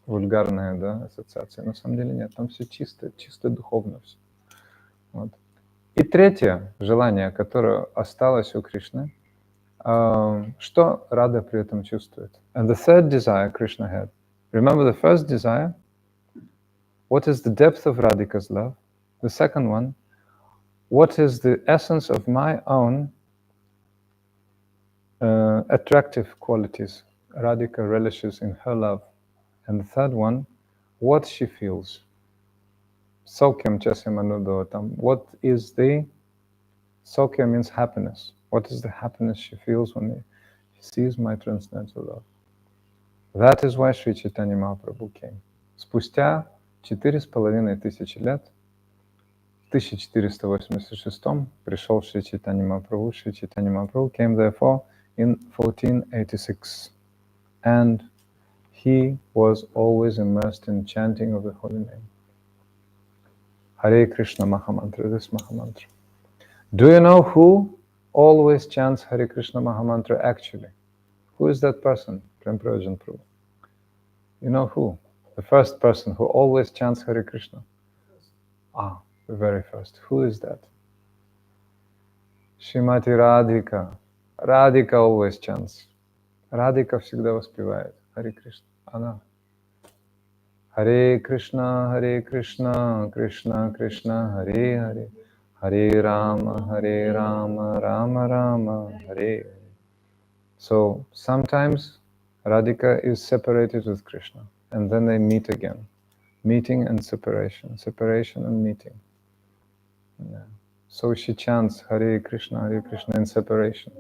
вульгарная, да, ассоциация. На самом деле нет, там все чисто, чисто духовно все. Вот. И третье желание, которое осталось у Кришны, что Рада при этом чувствует? And the third desire Krishna had. Remember the first desire? What is the depth of Radhika's love? The second one, what is the essence of my own attractive qualities Radhika relishes in her love? And the third one, what she feels. Saukyam chasyam anudotam. What is the Saukyam means happiness. What is the happiness she feels when she sees my transcendental love? That is why Шри Чайтаньи Махапрабху came. Спустя 4500 лет, в 1486 пришел Шри Чайтаньи Махапрабху. Шри Чайтаньи Махапрабху came therefore in 1486. And he was always immersed in chanting of the holy name. Hare Krishna Mahamantra, this Mahamantra. Do you know who always chants Hare Krishna Mahamantra actually? Who is that person? Prem Prayojan Prabhu. You know who? The first person who always chants Hare Krishna. The very first. Who is that? Shrimati Radhika. Radhika always chants. Radhika всегда воспевает Hare Krishna. Она. Hare Krishna, Krishna Krishna, Hare Hare. Hare Rama, Rama Rama, Hare. So sometimes Radhika is separated with Krishna, and then they meet again. Meeting and separation, separation and meeting. Yeah. So she chants Hare Krishna in separation.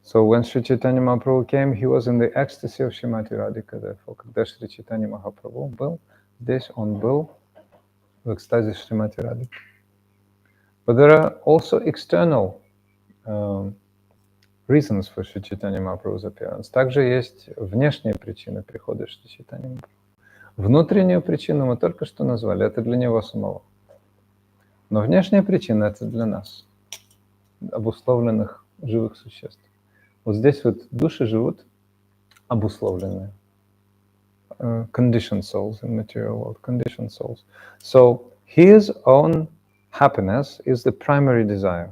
So when Шри Чайтаньи Махапрабху came, he was in the ecstasy of Шримати Радhika. Therefore, когда Шри Чайтаньи Махапрабху был здесь, он был в экстазе Шримати Радhika. But there are also external reasons for Шри Чайтаньи Махапрабху's appearance. Также есть внешние причины прихода Шри Чайтаньи Махапрабху. Внутреннюю причину мы только что назвали, это для него самого. Но внешняя причина это для нас, обусловленных живых существ. Вот здесь вот души живут обусловленные. Conditioned souls in material world, conditioned souls. So his own happiness is the primary desire.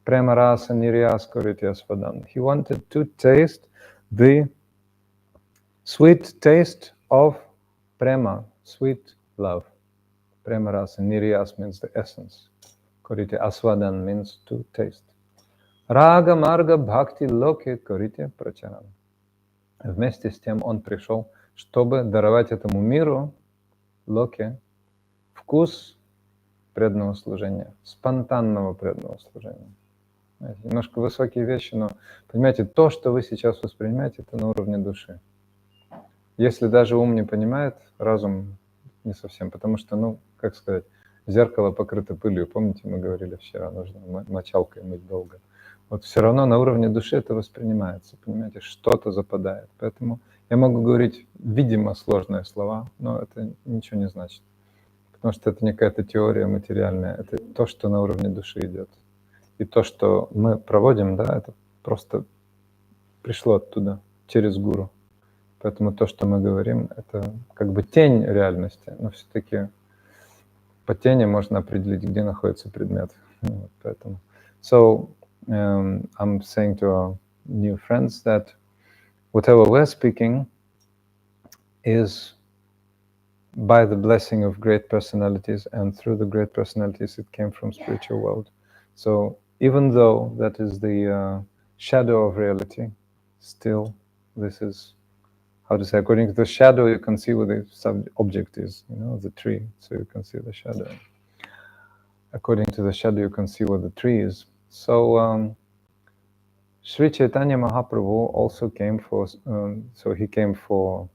Prema rasa niriyas koritya svadan. He wanted to taste the sweet taste of prema, sweet love. Prema rasa niriyas means the essence. Koritya asvadan means to taste. Рага, марга, бхакти, локи, корите, прачарам. Вместе с тем он пришел, чтобы даровать этому миру, локи, вкус преданного служения, спонтанного преданного служения. Немножко высокие вещи, но, понимаете, то, что вы сейчас воспринимаете, это на уровне души. Если даже ум не понимает, разум не совсем, потому что, ну, как сказать, зеркало покрыто пылью, помните, мы говорили вчера, нужно мочалкой мыть долго. Вот все равно на уровне души это воспринимается, понимаете, что-то западает. Поэтому я могу говорить, видимо, сложные слова, но это ничего не значит. Потому что это не какая-то теория материальная, это то, что на уровне души идет. И то, что мы проводим, да, это просто пришло оттуда, через гуру. Поэтому то, что мы говорим, это как бы тень реальности, но все-таки по тени можно определить, где находится предмет. Вот, поэтому. So, I'm saying to our new friends that whatever we're speaking is by the blessing of great personalities, and through the great personalities it came from spiritual world. So even though that is the shadow of reality, still this is, how to say, according to the shadow you can see what the object is, you know, the tree, so you can see the shadow. According to the shadow you can see what the tree is. So Shri Chaitanya Mahaprabhu also came for, so he came for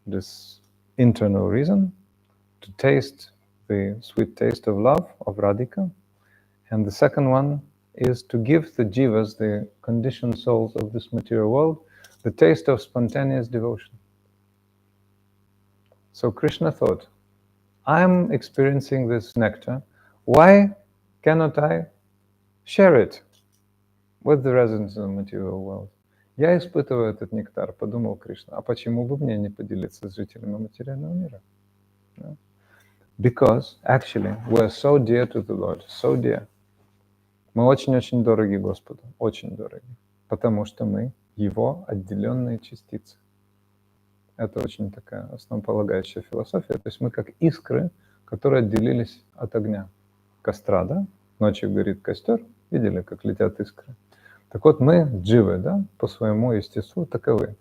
this internal reason, to taste the sweet taste of love, of Radhika. And the second one is to give the jivas, the conditioned souls of this material world, the taste of spontaneous devotion. So Krishna thought, I'm experiencing this nectar, why cannot I share it with the residents of the material world? Я испытываю этот нектар, подумал Кришна, а почему бы мне не поделиться с жителями материального мира? Yeah. Because actually we're so dear to the Lord, so dear. Мы очень-очень дороги Господу, очень дороги, потому что мы Его отделенные частицы. Это очень такая основополагающая философия. То есть мы как искры, которые отделились от огня. Костра, да? Ночью горит костер, видели, как летят искры? Так вот мы, дживы, да, по своему естеству таковы.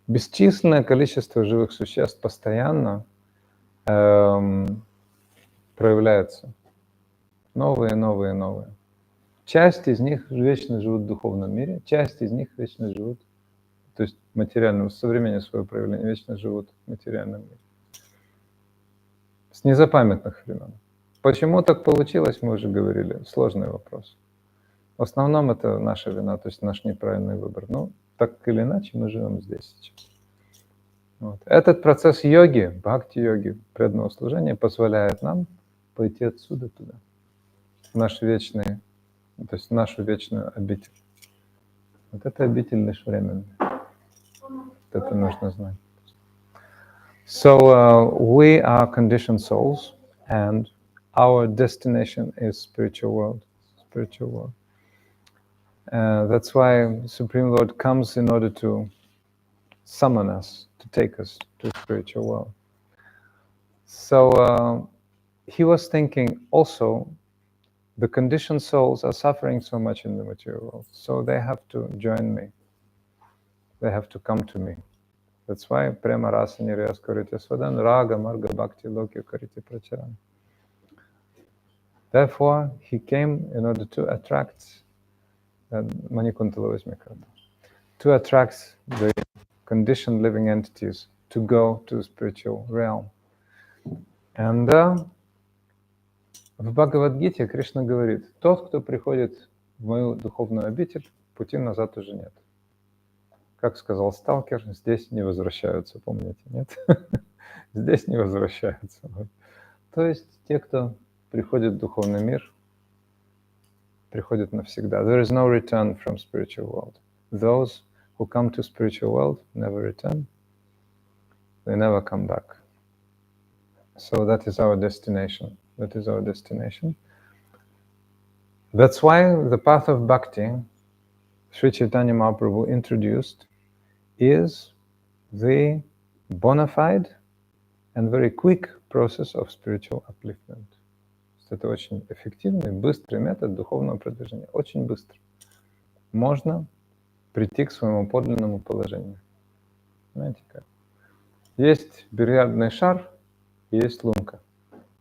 Бесчисленное количество живых существ постоянно проявляется. Новые, новые, новые. Часть из них вечно живут в духовном мире, часть из них вечно живут, то есть материальном, со времени своего проявления, вечно живут в материальном мире. С незапамятных времен. Почему так получилось, мы уже говорили, сложный вопрос. В основном это наша вина, то есть наш неправильный выбор. Но так или иначе мы живем здесь сейчас. Вот. Этот процесс йоги, бхакти-йоги, преданного служения позволяет нам пойти отсюда туда, в наш вечный, то есть в нашу вечную обитель. Вот это обитель лишь временная. Это нужно знать. So we are conditioned souls, and our destination is spiritual world. Spiritual world. That's why Supreme Lord comes in order to summon us, to take us to spiritual world. So he was thinking also, the conditioned souls are suffering so much in the material world, so they have to join me. They have to come to me. That's why prema rasa nirayas karite swadan raga marga bhakti lokya karite pracharan. Therefore, he came in order to attract to attract the conditioned living entities to go to the spiritual realm. And в Бхагавад-гите Кришна говорит: тот, кто приходит в мою духовную обитель, пути назад уже нет. Как сказал сталкер, здесь не возвращаются, помните, нет? Здесь не возвращаются. То есть те, кто приходит в духовный мир, приходят навсегда. There is no return from spiritual world. Those who come to spiritual world never return. They never come back. So that is our destination. That is our destination. That's why the path of bhakti, Shri Chайтаньи Mахапрабху introduced, is the bona fide and very quick process of spiritual upliftment. Это очень эффективный, быстрый метод духовного продвижения. Очень быстро. Можно прийти к своему подлинному положению. Знаете как? Есть бильярдный шар, и есть лунка.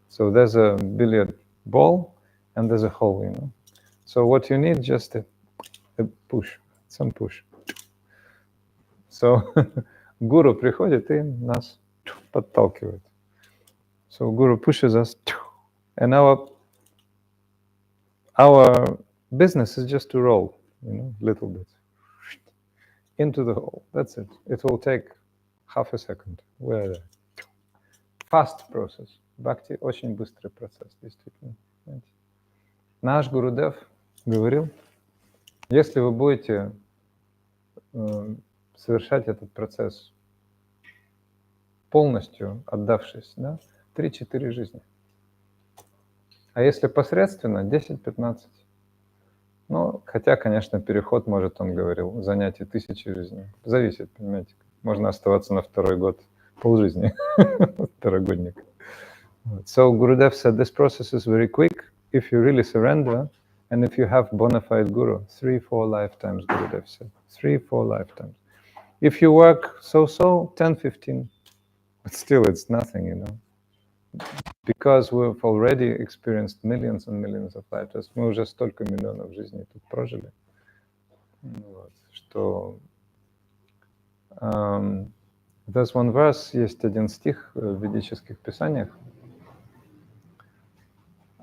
So there's a billiard ball and there's a hole, you know. So what you need just a push, some push. So гуру приходит и нас подталкивает. So guru pushes us, and our business is just to roll, you know, a little bit into the hole. That's it. It will take half a second. We're there. Fast process. Бхакти очень быстрый процесс, действительно. Наш Гурудев говорил, если вы будете совершать этот процесс полностью отдавшись, да, 3-4 жизни. А если посредственно, 10-15. Ну, хотя, конечно, переход может, он говорил, занять и 1000 жизней. Зависит, понимаете. Можно оставаться на второй год полжизни. Второгодник. So Gurudev said this process is very quick if you really surrender and if you have bona fide guru. 3-4 lifetimes, Gurudev said. 3-4 lifetimes. If you work so-so, 10-15. But still, it's nothing, you know. Because we've already experienced millions and millions of lifetimes. Мы уже столько миллионов жизней тут прожили. Вот, что... There's one verse, есть один стих в ведических писаниях,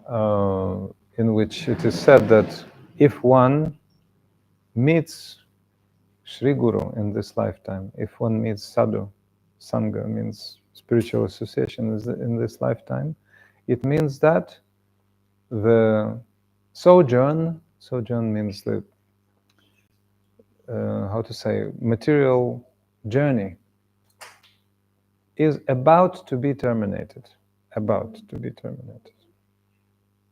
in which it is said that if one meets Shri Guru in this lifetime, if one meets Sadhu, Sangha means spiritual association in this lifetime, it means that the sojourn means the, material journey is about to be terminated.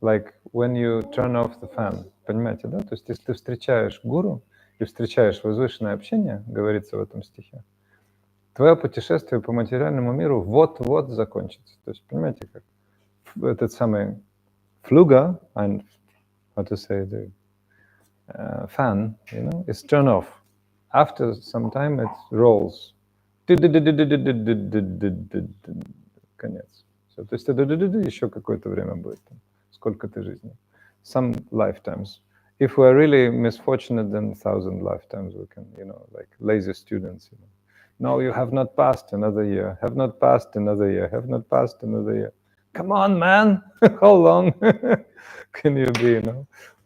Like when you turn off the fan. Понимаете, да? То есть если ты встречаешь гуру и встречаешь возвышенное общение, говорится в этом стихе, твое путешествие по материальному миру вот-вот закончится. То есть, понимаете, как этот самый Flügel, and the fan, you know, is turned off. After some time it rolls. Конец. То есть еще какое-то время будет. Сколько-то жизней. Some lifetimes. If we are really misfortunate, then 1,000 lifetimes we can, you know, like lazy students, you know. No, you have not passed another year. Have not passed another year. Have not passed another year. Come on, man. How long can you be, you know,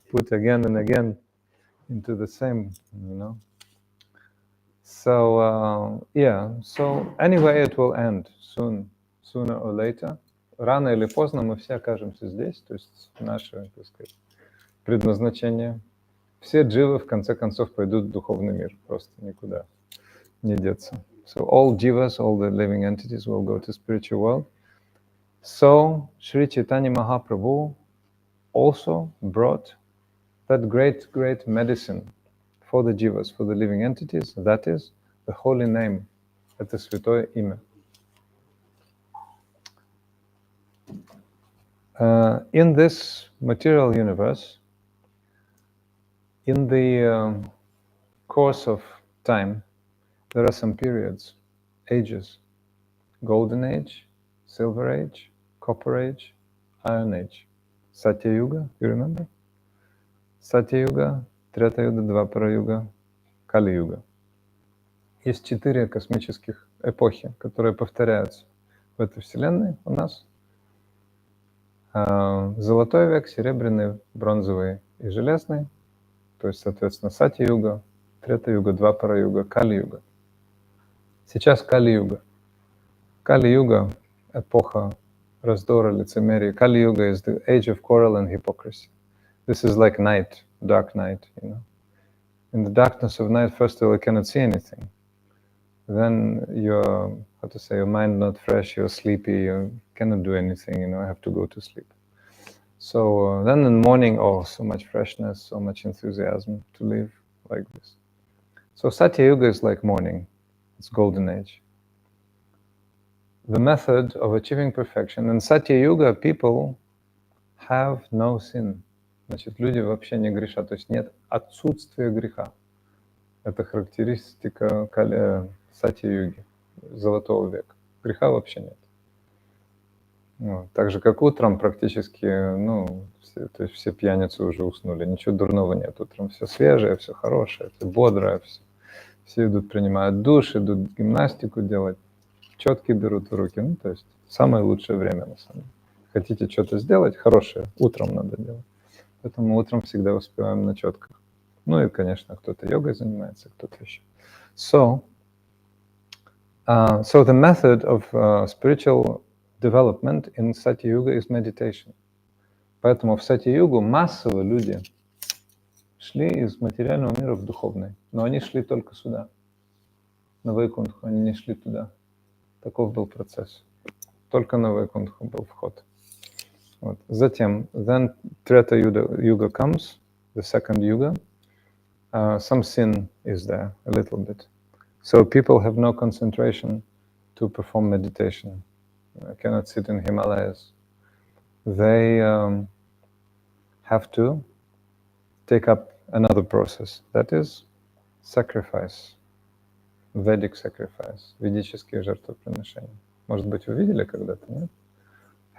put again and again into the same, you know? So, so anyway, it will end soon, sooner or later. Рано или поздно мы все окажемся здесь, то есть наше, так сказать, предназначение. Все дживы, в конце концов, пойдут в духовный мир, просто никуда не деться. So all jivas, all the living entities will go to spiritual world. So Shri Chайтаньи Mahaprabhu also brought that great medicine for the jivas, for the living entities, that is the holy name, это святое имя. In this material universe, in the course of time, there are some periods, ages: Golden Age, Silver Age, Copper Age, Iron Age. Satya Yuga, you remember? Satya Yuga, Трета Юга, Двапара Юга, Кали Юга. Есть 4 космических эпохи, которые повторяются в этой вселенной у нас. Золотой век, серебряный, бронзовый и железный. То есть, соответственно, Сатья-юга, Трета-юга, Двапара-юга, Кали-юга. Сейчас Кали-юга. Кали-юга – эпоха раздора, лицемерия. Kali-yuga is the age of quarrel and hypocrisy. This is like night, dark night, you know. In the darkness of night, first of all, you cannot see anything. Then your mind not fresh, you're sleepy, you cannot do anything, you know, I have to go to sleep. So then in the morning, so much freshness, so much enthusiasm to live like this. So Satya Yuga is like morning, it's golden age. The method of achieving perfection. In Satya Yuga, people have no sin. Значит, люди вообще не грешат, то есть нет отсутствия греха. Это характеристика Сатья-юги, золотого века. Греха вообще нет. Вот. Так же, как утром практически, все пьяницы уже уснули, ничего дурного нет. Утром все свежее, все хорошее, все бодрое, все идут, принимают душ, идут гимнастику делать, четки берут в руки. То есть самое лучшее время, на самом деле. Хотите что-то сделать хорошее, утром надо делать. Поэтому утром всегда успеваем на четках. И, конечно, кто-то йогой занимается, кто-то еще. So the method of spiritual development in Satya Yuga is meditation. Поэтому в Satya Yuga массово люди шли из материального мира в духовный. Но они шли только сюда, на Вайкунтху, они не шли туда. Таков был процесс. Только на Вайкунтху был вход. Вот. Затем, then Treta Yuga comes, the second Yuga. Some sin is there, a little bit. So people have no concentration to perform meditation. Cannot sit in Himalayas. They have to take up another process. That is sacrifice. Vedic sacrifice. Ведические жертвоприношения. Может быть, вы видели когда-то, нет?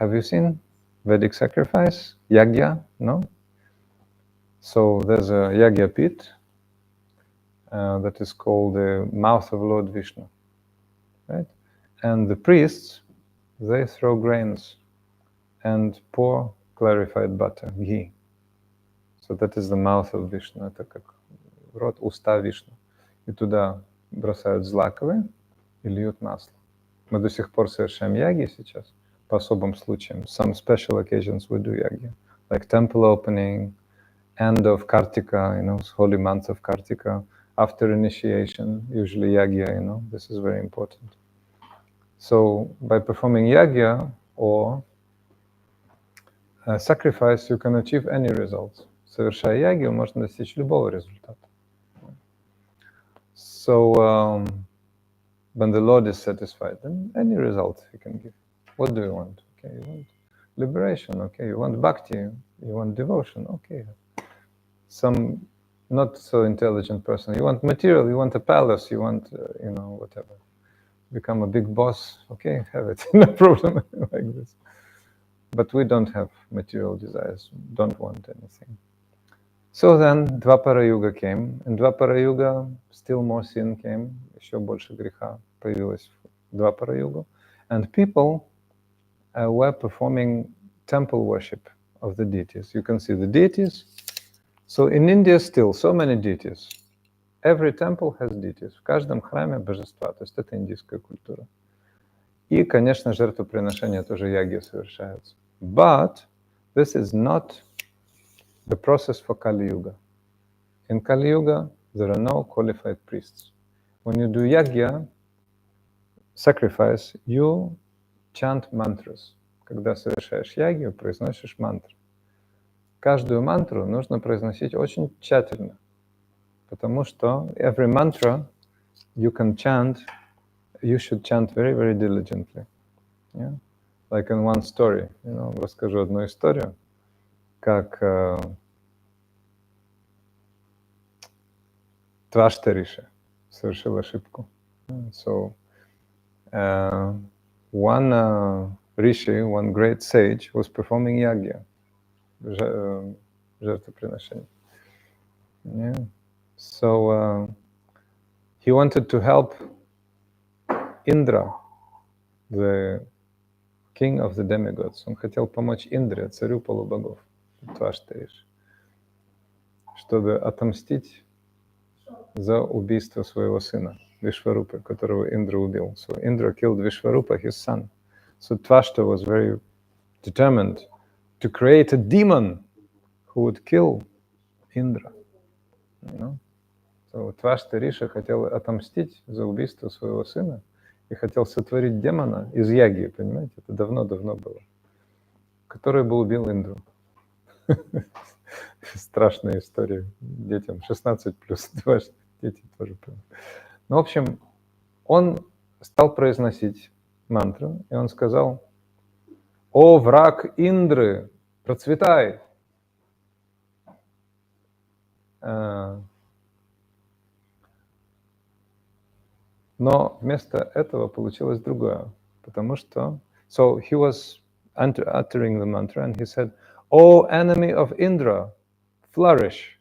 Have you seen Vedic sacrifice? Yagya? No? So there's a Yagya pit that is called the mouth of Lord Vishnu, right? And the priests, they throw grains and pour clarified butter, ghee. So that is the mouth of Vishnu. Это как рот, уста Вишну. И туда бросают злаковые и льют масло. Мы до сих пор совершаем яги сейчас по особым случаям. Some special occasions we do yagi, like temple opening, end of Kartika, holy month of Kartika, after initiation, usually yagya, this is very important. So by performing yagya or sacrifice, you can achieve any results. Совершая ягью, можно достичь любого результата. So when the Lord is satisfied, then any result he can give. What do you want? Okay, you want liberation. Okay, you want bhakti. You want devotion. Okay. Some not so intelligent person. You want material. You want a palace. You want, whatever. Become a big boss. Okay, have it. No problem like this. But we don't have material desires. Don't want anything. So then Dvapara Yuga came. In Dvapara Yuga, still more sin came. Еще больше греха появилось в Dvapara Yuga. And people were performing temple worship of the deities. You can see the deities. So in India still so many deities. Every temple has deities. В каждом храме божества. То есть это индийская культура. И, конечно, жертвоприношения тоже яги совершаются. But this is not the process for Kali Yuga. In Kali Yuga, there are no qualified priests. When you do yagya, sacrifice, you chant mantras. Когда совершаешь ягью, произносишь мантру. Каждую мантру нужно произносить очень тщательно, потому что every mantra you should chant very, very diligently. Yeah? like in one story, расскажу одну историю, как дважды Риша совершил ошибку. So, one Rishi, one great sage, was performing yagya, жертвоприношение. Yeah. So, he wanted to help Indra, the king of the demigods. Он хотел помочь Индре, царю полубогов, дважды Риша, чтобы отомстить за убийство своего сына, Вишварупы, которого Индра убил. So Indra killed Vishvarupa, his son. So Tvashta was very determined to create a demon who would kill Indra. So Tvashta Риша хотел отомстить за убийство своего сына и хотел сотворить демона из яги, понимаете? Это давно-давно было. Который бы убил Индру. Страшная история детям. 16+, дети тоже понимают. Ну, в общем, он стал произносить мантру, и он сказал: «О, враг Индры, процветай!» Но вместо этого получилось другое, потому что... So he was uttering the mantra, and he said, "O enemy of Indra, flourish.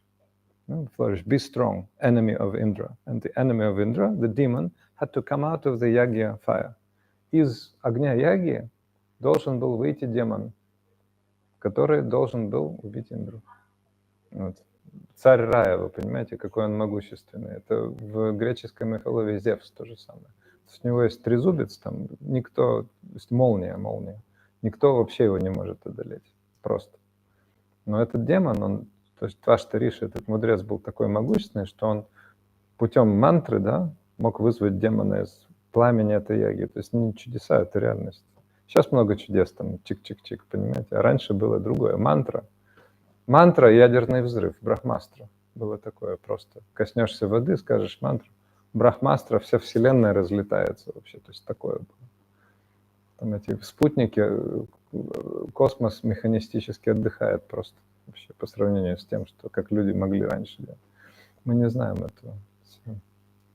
Flourish, be strong, enemy of Indra." And the enemy of Indra, the demon, had to come out of the yagya fire. Из огня яги должен был выйти демон, который должен был убить Индру. Вот. Царь рая, вы понимаете, какой он могущественный. Это в греческой мифологии Зевс то же самое. У него есть трезубец, там никто, то есть молния, никто вообще его не может одолеть, просто. Но этот демон, он, то есть Твашта Риша, этот мудрец был такой могущественный, что он путем мантры, да, мог вызвать демона из пламени этой яги. То есть не чудеса, это реальность. Сейчас много чудес, там чик-чик-чик, понимаете, а раньше было другое, мантра. Мантра — ядерный взрыв, брахмастра. Было такое просто. Коснешься воды, скажешь мантру, брахмастра, вся вселенная разлетается вообще. То есть такое было. Там эти спутники, космос механистически отдыхает просто вообще по сравнению с тем, что как люди могли раньше делать. Мы не знаем этого.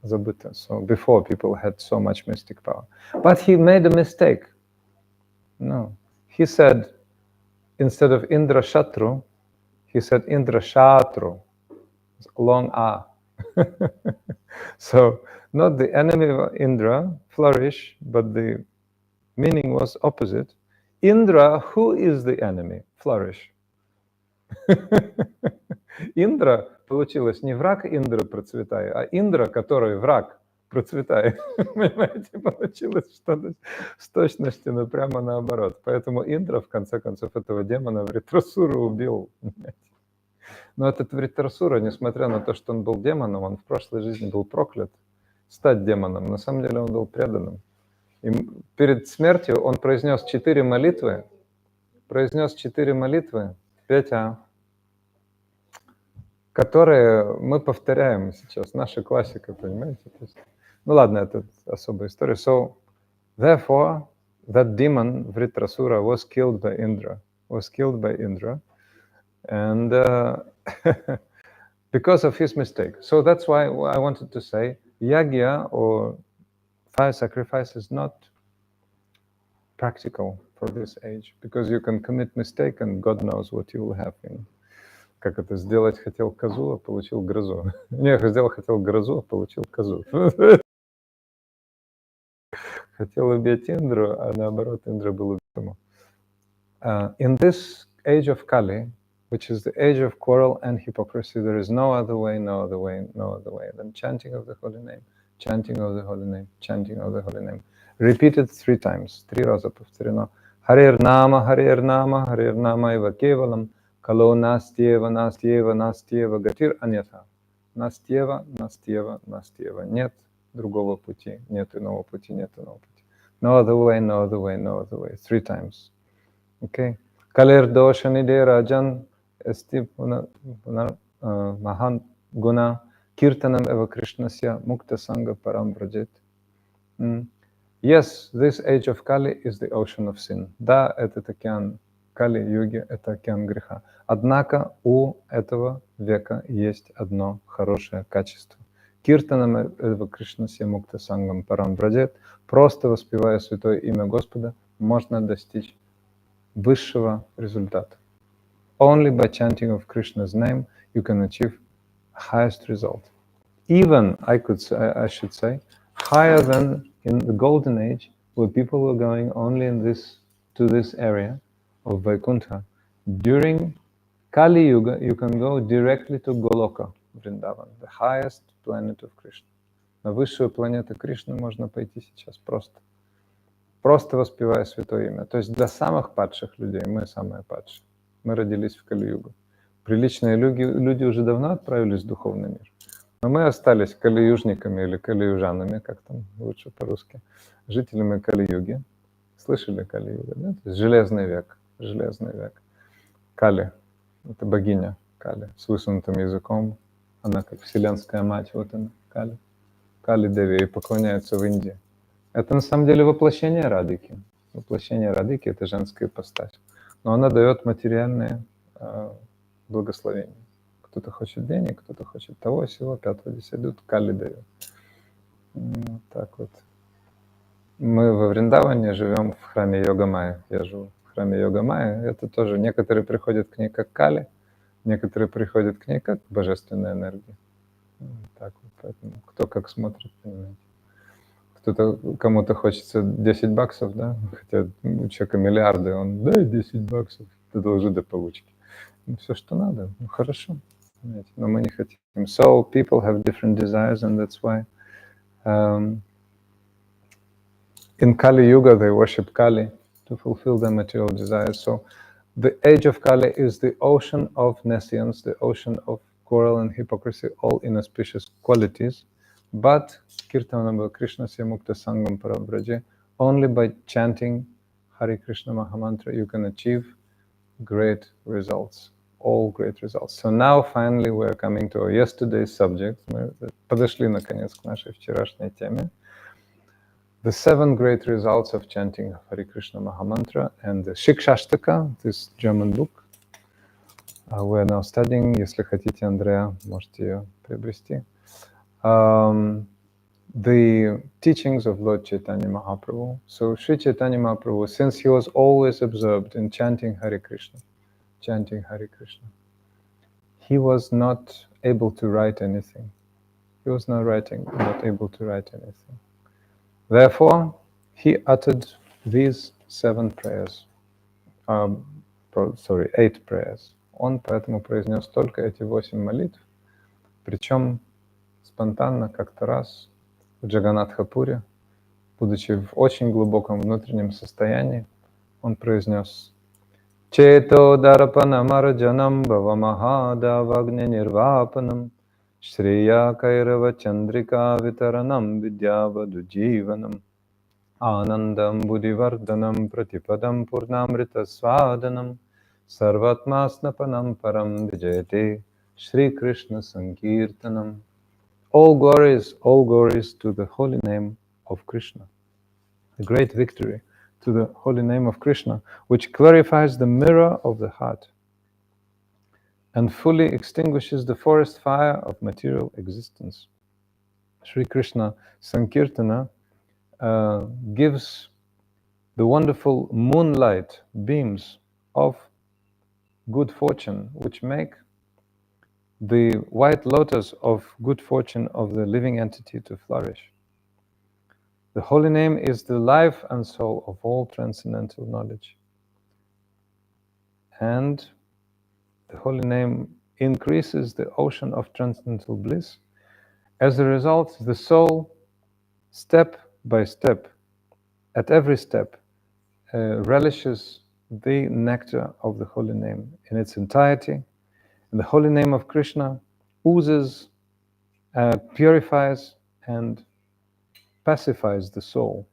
Забыто. So before people had so much mystic power. But he made a mistake. No. He said, instead of Indra Shatru, he said Indra Shatru, long A. So, not the enemy of Indra, flourish, but the meaning was opposite. Indra, who is the enemy, flourish. Индра получилось не враг Индры процветай, а Индра, который враг, процветай. Понимаете, получилось что-то с точностью, но прямо наоборот. Поэтому Индра, в конце концов, этого демона Вритрасура убил. Но этот Вритрасура, несмотря на то, что он был демоном, он в прошлой жизни был проклят стать демоном. На самом деле он был преданным. И перед смертью он произнес 4 молитвы, Петя, которые мы повторяем сейчас, наша классика, понимаете? То есть, ну ладно, это особая история. So, therefore, that demon, Vritrasura, was killed by Indra, and because of his mistake. So that's why I wanted to say, yagya, or fire sacrifice, is not practical for this age, because you can commit mistake, and God knows what you will have. Как это сделать хотел козу, а получил грозу. Не, хотел грозу, а получил козу. Хотел убить Индру, а наоборот, Индра был убитым. In this age of Kali, which is the age of quarrel and hypocrisy, there is no other way than chanting of the holy name, chanting of the holy name, chanting of the holy name. Repeated 3 times, 3 раза повторено. Харир Нама, Ива Кевалам, Кало Настьева, Гатир Аньятха. Настьева. Нет другого пути, нет иного пути. No other way. 3 times. Okay. Kaler Doshanide Rajan Esti Mahan Guna Kirtanam Eva Krishnasya Mukta Sangha Param Vrajet. Yes, this age of Kali is the ocean of sin. Да, этот океан Кали-юги, это океан греха. Однако у этого века есть одно хорошее качество. Киртанам этого Кришна Мукта Сангам Парам Браджет, просто воспевая святое имя Господа, можно достичь высшего результата. Only by chanting of Krishna's name you can achieve highest result. Even, I should say, higher than in the golden age, where people were going only to this area of Vaikuntha. During Kali Yuga, you can go directly to Goloka, Vrindavan, the highest planet of Krishna. На высшую планету Кришны можно пойти сейчас просто воспевая святое имя. То есть для самых падших людей мы самые падшие. Мы родились в Кали-югу. Приличные люди уже давно отправились в духовный мир. Но мы остались кали-южниками или кали-южанами, как там лучше по-русски, жителями Кали-юги. Слышали Кали-юга, да? То есть железный век. Кали — это богиня Кали с высунутым языком. Она как вселенская мать, вот она, Кали. Кали-деви, и поклоняются в Индии. Это на самом деле воплощение Радхики. Воплощение Радхики — это женская ипостась. Но она дает материальное благословение. Кто-то хочет денег, кто-то хочет того, сего, 5-10 идут, Кали дают. Вот так вот. Мы во Вриндаване живем в храме Йога-майя. Я живу в храме Йога-майя. Это тоже некоторые приходят к ней как Кали, некоторые приходят к ней как божественная энергия. Так вот, поэтому кто как смотрит, понимаете. Кому-то хочется $10, да, хотя у человека миллиарды, он дай $10, ты должен до получки. Ну, все, что надо, ну хорошо, понимаете, но мы не хотим. So people have different desires, and that's why in Kali Yuga they worship Kali to fulfill their material desires. So the age of Kali is the ocean of nescience, the ocean of quarrel and hypocrisy, all inauspicious qualities. But Kirtanam Krishna Mukta Sangam Parabraje, only by chanting Hare Krishna Mahamantra you can achieve great results, all great results. So now finally we're coming to our yesterday's subject. Мы подошли наконец к нашей вчерашней теме. The 7 great results of chanting Hare Krishna Mahamantra and the Shikshashtaka, this German book. We're now studying. Если хотите, Андреа, можете ее приобрести. The teachings of Lord Chaitanya Mahaprabhu. So Shri Chaitanya Mahaprabhu, since he was always observed in chanting Hare Krishna, he was not able to write anything. He was not able to write anything. Therefore, he uttered these 8 prayers. Он поэтому произнес только эти 8 молитв, причем спонтанно как-то раз в Джаганатхапуре, будучи в очень глубоком внутреннем состоянии, он произнес «Чето дарапанамарджанам бавамахадавагни нирвапанам шрия кайрава чандрика витаранам видьяваду дживанам анандам будиварданам пратипадам пурнамрита сваданам сарватмаснапанам парам виджете Шри Кришна Санкиртанам». All glories to the holy name of Krishna. A great victory to the holy name of Krishna, which clarifies the mirror of the heart and fully extinguishes the forest fire of material existence. Shri Krishna Sankirtana gives the wonderful moonlight beams of good fortune, which make the white lotus of good fortune of the living entity to flourish. The holy name is the life and soul of all transcendental knowledge. And the holy name increases the ocean of transcendental bliss. As a result, the soul, step by step, at every step, relishes the nectar of the holy name in its entirety. And the holy name of Krishna oozes, purifies, and pacifies the soul,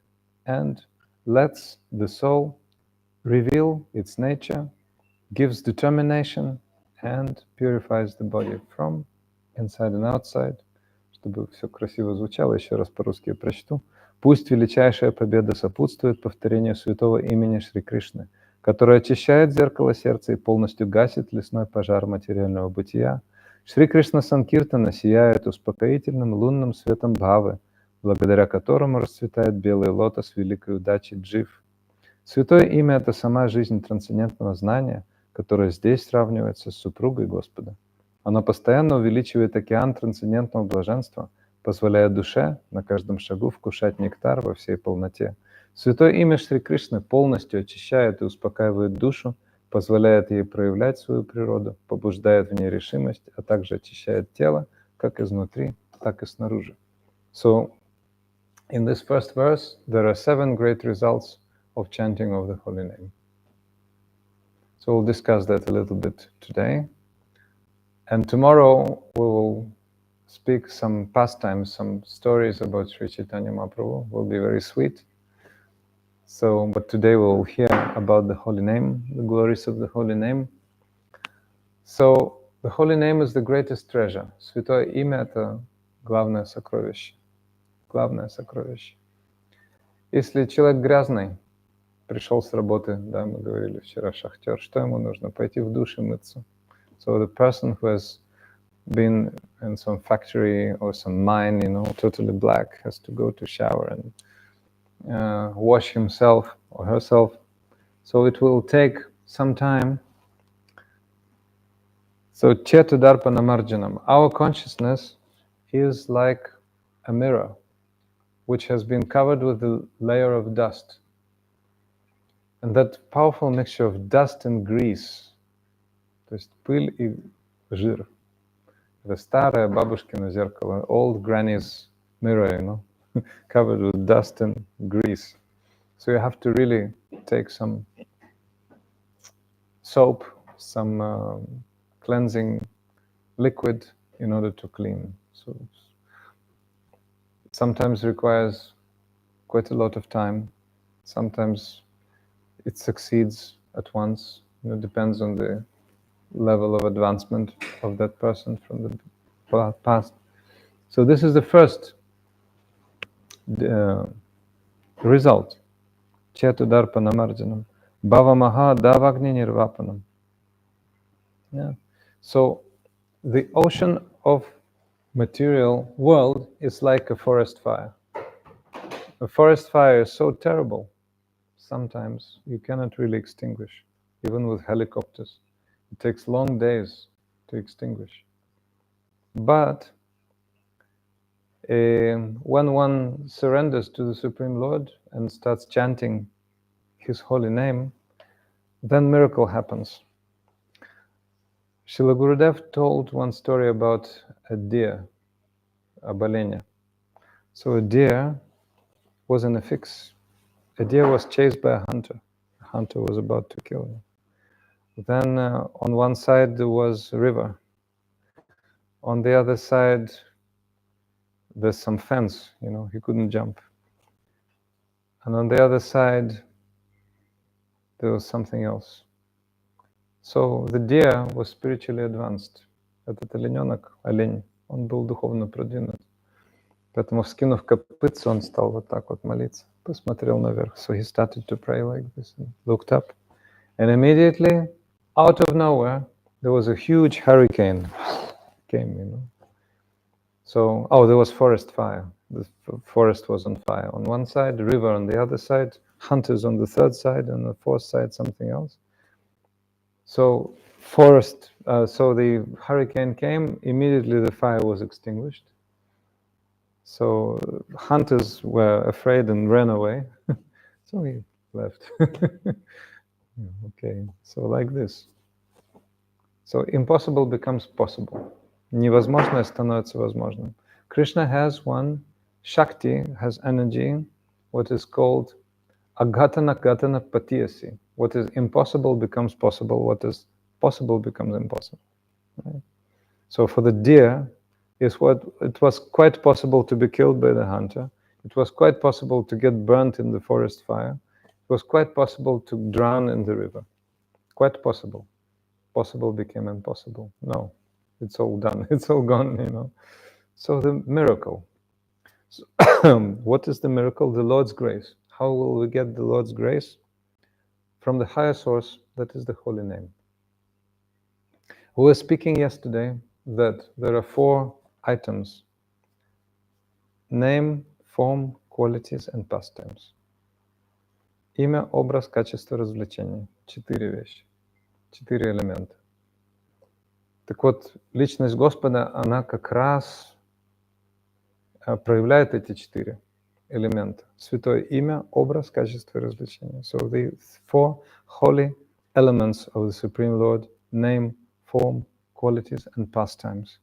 and lets the soul reveal its nature, gives determination, and purifies the body from inside and outside, чтобы все красиво звучало, еще раз по-русски я прочту. Пусть величайшая победа сопутствует повторению святого имени Шри Кришны, которое очищает зеркало сердца и полностью гасит лесной пожар материального бытия. Шри Кришна Санкиртана сияет успокоительным лунным светом бхавы, благодаря которому расцветает белый лотос великой удачи джив. Святое имя — это сама жизнь трансцендентного знания, которое здесь сравнивается с супругой Господа. Оно постоянно увеличивает океан трансцендентного блаженства, позволяя душе на каждом шагу вкушать нектар во всей полноте. Святое имя Шри Кришны полностью очищает и успокаивает душу, позволяет ей проявлять свою природу, побуждает в ней решимость, а также очищает тело как изнутри, так и снаружи. So, in this first verse, there are 7 great results of chanting of the holy name. So we'll discuss that a little bit today. And tomorrow we will speak some pastimes, some stories about Shri Chайтаньи Mахaprabhu. Will be very sweet. So, but today we'll hear about the holy name, the glories of the holy name. So, the holy name is the greatest treasure. Святое имя — это главное сокровище. Главное сокровище. Если человек грязный, пришел с работы, да, мы говорили вчера, шахтер, что ему нужно? Пойти в душ и мыться. So the person who has been in some factory or some mine, totally black, has to go to shower and wash himself or herself. So it will take some time. So Chetadarpana Marjanam, our consciousness is like a mirror which has been covered with a layer of dust. And that powerful mixture of dust and grease, то есть пыль и жир. Это старое бабушкино зеркало, old granny's mirror, covered with dust and grease. So you have to really take some soap, some cleansing liquid in order to clean. So it sometimes requires quite a lot of time. Sometimes it succeeds at once. It depends on the level of advancement of that person from the past. So this is the first result. Chetadarpana Marjanam. Bhava Maha Davagni Nirvapanam. Yeah. So the ocean of material world is like a forest fire. A forest fire is so terrible, sometimes you cannot really extinguish, even with helicopters. It takes long days to extinguish. But when one surrenders to the Supreme Lord and starts chanting His holy name, then miracle happens. Srila Gurudev told one story about a deer, a balenya. So a deer was in a fix. A deer was chased by a hunter. The hunter was about to kill him. Then on one side there was a river. On the other side there's some fence, he couldn't jump. And on the other side there was something else. So the deer was spiritually advanced. Этот олень, он был духовно продвинут. Поэтому, вскинув копытце, он стал вот так вот молиться. Посмотрел наверх. So he started to pray like this and looked up. And immediately, out of nowhere, there was a huge hurricane came, So, there was forest fire. The forest was on fire. On one side, the river on the other side, hunters on the third side, and on the fourth side, something else. So the hurricane came, immediately the fire was extinguished. So hunters were afraid and ran away. So he left. Okay, so like this. So impossible becomes possible. Невозможное становится возможным. Krishna has one, Shakti has energy, what is called Aghatana Gatana Patiyasi. What is impossible becomes possible, what is possible becomes impossible. Right? So for the deer, it was quite possible to be killed by the hunter. It was quite possible to get burnt in the forest fire. It was quite possible to drown in the river. Quite possible. Possible became impossible. No, it's all done. It's all gone, So the miracle. So what is the miracle? The Lord's grace. How will we get the Lord's grace? From the higher source, that is the holy name. We were speaking yesterday that there are 4 items: name, form, qualities and pastimes. Имя, образ, качество, развлечение. 4 вещи, 4 элемента. Так вот, личность Господа, она как раз проявляет эти 4 элемента. Святое имя, образ, качество и развлечение. So the 4 holy elements of the Supreme Lord: name, form, qualities and pastimes.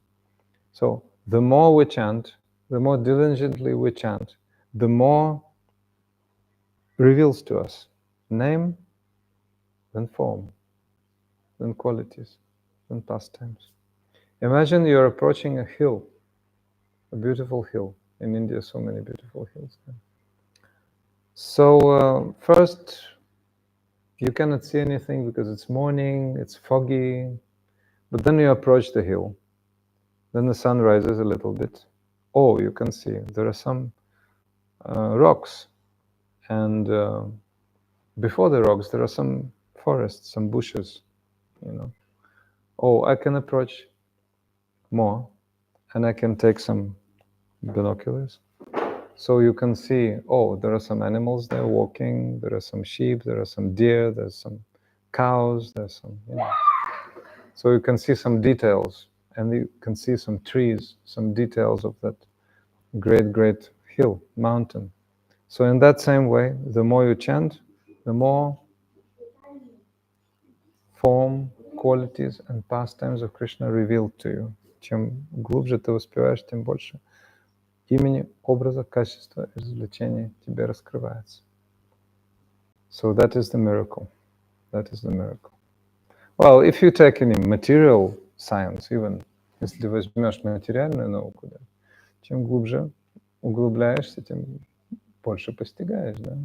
So the more we chant, the more diligently we chant, the more reveals to us name, then form, then qualities, then pastimes. Imagine you're approaching a hill, a beautiful hill. In India, so many beautiful hills. So first, you cannot see anything because it's morning, it's foggy, but then you approach the hill. Then the sun rises a little bit. Oh, you can see there are some rocks, and before the rocks there are some forests, some bushes, you know. Oh, I can approach more, and I can take some binoculars. So you can see, oh, there are some animals there walking, there are some sheep, there are some deer, there's some cows, there's some, you know. So you can see some details, and you can see some trees, some details of that great, great hill, mountain. So in that same way, the more you chant, the more form, qualities and pastimes of Krishna revealed to you. Чем глубже ты воспеваешь, тем больше имени, образа, качества и развлечения тебе раскрывается. So that is the miracle. That is the miracle. Well, if you take any material science, even если возьмешь материальную науку, да, чем глубже углубляешься, тем больше постигаешь, да.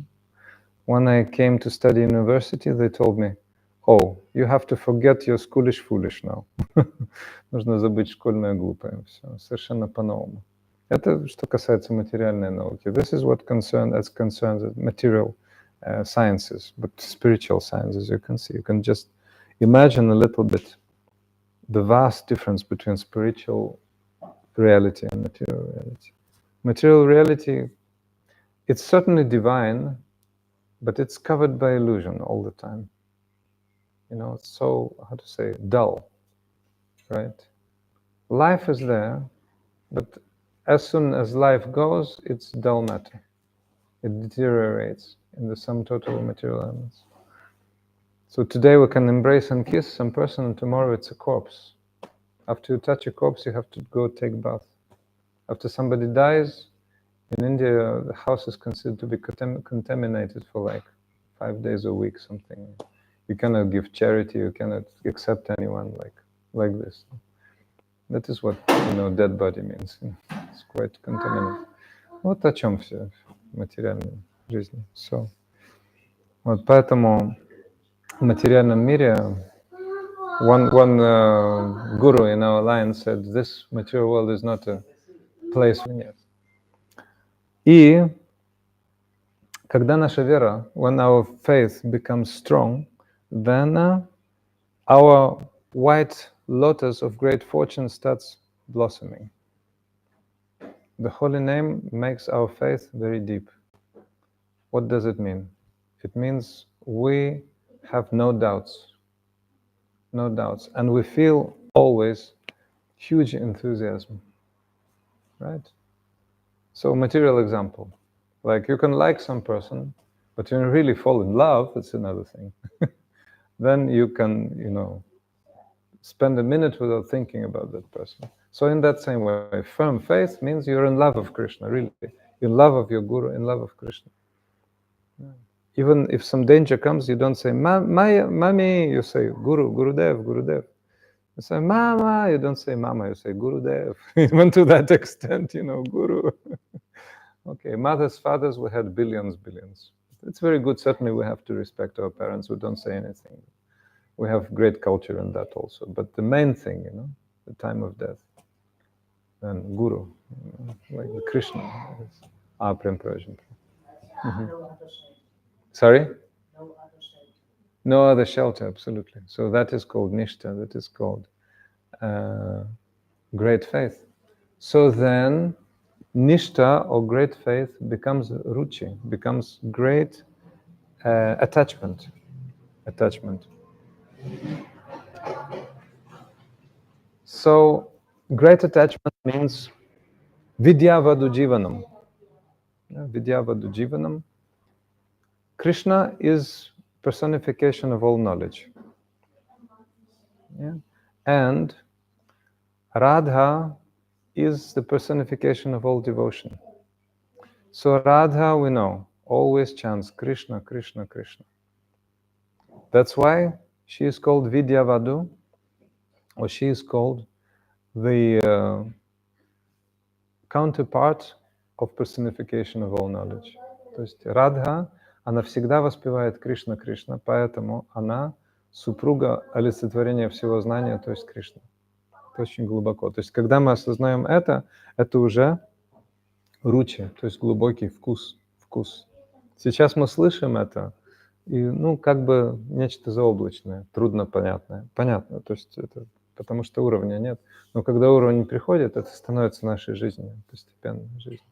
When I came to study university, they told me, oh, you have to forget your schoolish foolish now. Нужно забыть школьное глупое. Все, совершенно по-новому. Это что касается материальной науки. This is what concerns material sciences, but spiritual sciences, you can see. You can just imagine a little bit the vast difference between spiritual reality and material reality. Material reality, it's certainly divine, but it's covered by illusion all the time. You know, it's so, how to say, dull, right? Life is there, but as soon as life goes, it's dull matter. It deteriorates in the sum total of material elements. So today we can embrace and kiss some person, and tomorrow it's a corpse. After you touch a corpse, you have to go take a bath. After somebody dies, in India, the house is considered to be contaminated for like 5 days a week, something. You cannot give charity, you cannot accept anyone like this. That is what, you know, dead body means. It's quite contaminated. Вот о чем все в материальной жизни. So, вот поэтому в материальном мире one guru in our line said, this material world is not a place for it. И когда наша вера, when our faith becomes strong, then our white lotus of great fortune starts blossoming. The holy name makes our faith very deep. What does it mean? It means we have no doubts, and we feel always huge enthusiasm, right? So material example, like you can like some person, but when you really fall in love, it's another thing. Then you can, you know, spend a minute without thinking about that person. So in that same way, firm faith means you're in love of Krishna, really. In love of your Guru, in love of Krishna. Even if some danger comes, you don't say, Mami, you say, Guru, Gurudev, Gurudev. You say, Mama, you don't say Mama, you say Gurudev. Even to that extent, you know, Guru. Okay, mothers, fathers, we had billions. It's very good. Certainly we have to respect our parents. We don't say anything. We have great culture in that also. But the main thing, you know, the time of death. than Guru, like the Krishna. Prem Prayojan. Sorry? No other shelter, absolutely. So that is called Nishta, that is called great faith. So then, Nishta or great faith becomes ruchi, becomes great attachment. So, great attachment means Vidyavadu Jivanam. Vidyavadu Jivanam. Krishna is personification of all knowledge. Yeah? And Radha is the personification of all devotion. So Radha, we know, always chants Krishna, Krishna, Krishna. That's why she is called Vidyavadu, or she is called the counterpart of personification of all knowledge. То есть Радха, она всегда воспевает Кришна, Кришна, поэтому она супруга олицетворения всего знания, то есть Кришна. Это очень глубоко. То есть когда мы осознаем это уже ручи, то есть глубокий вкус. Сейчас мы слышим это, и, как бы нечто заоблачное, трудно понятное. Понятно, то есть это потому что уровня нет. Но когда уровень приходит, это становится нашей жизнью, постепенной жизнью.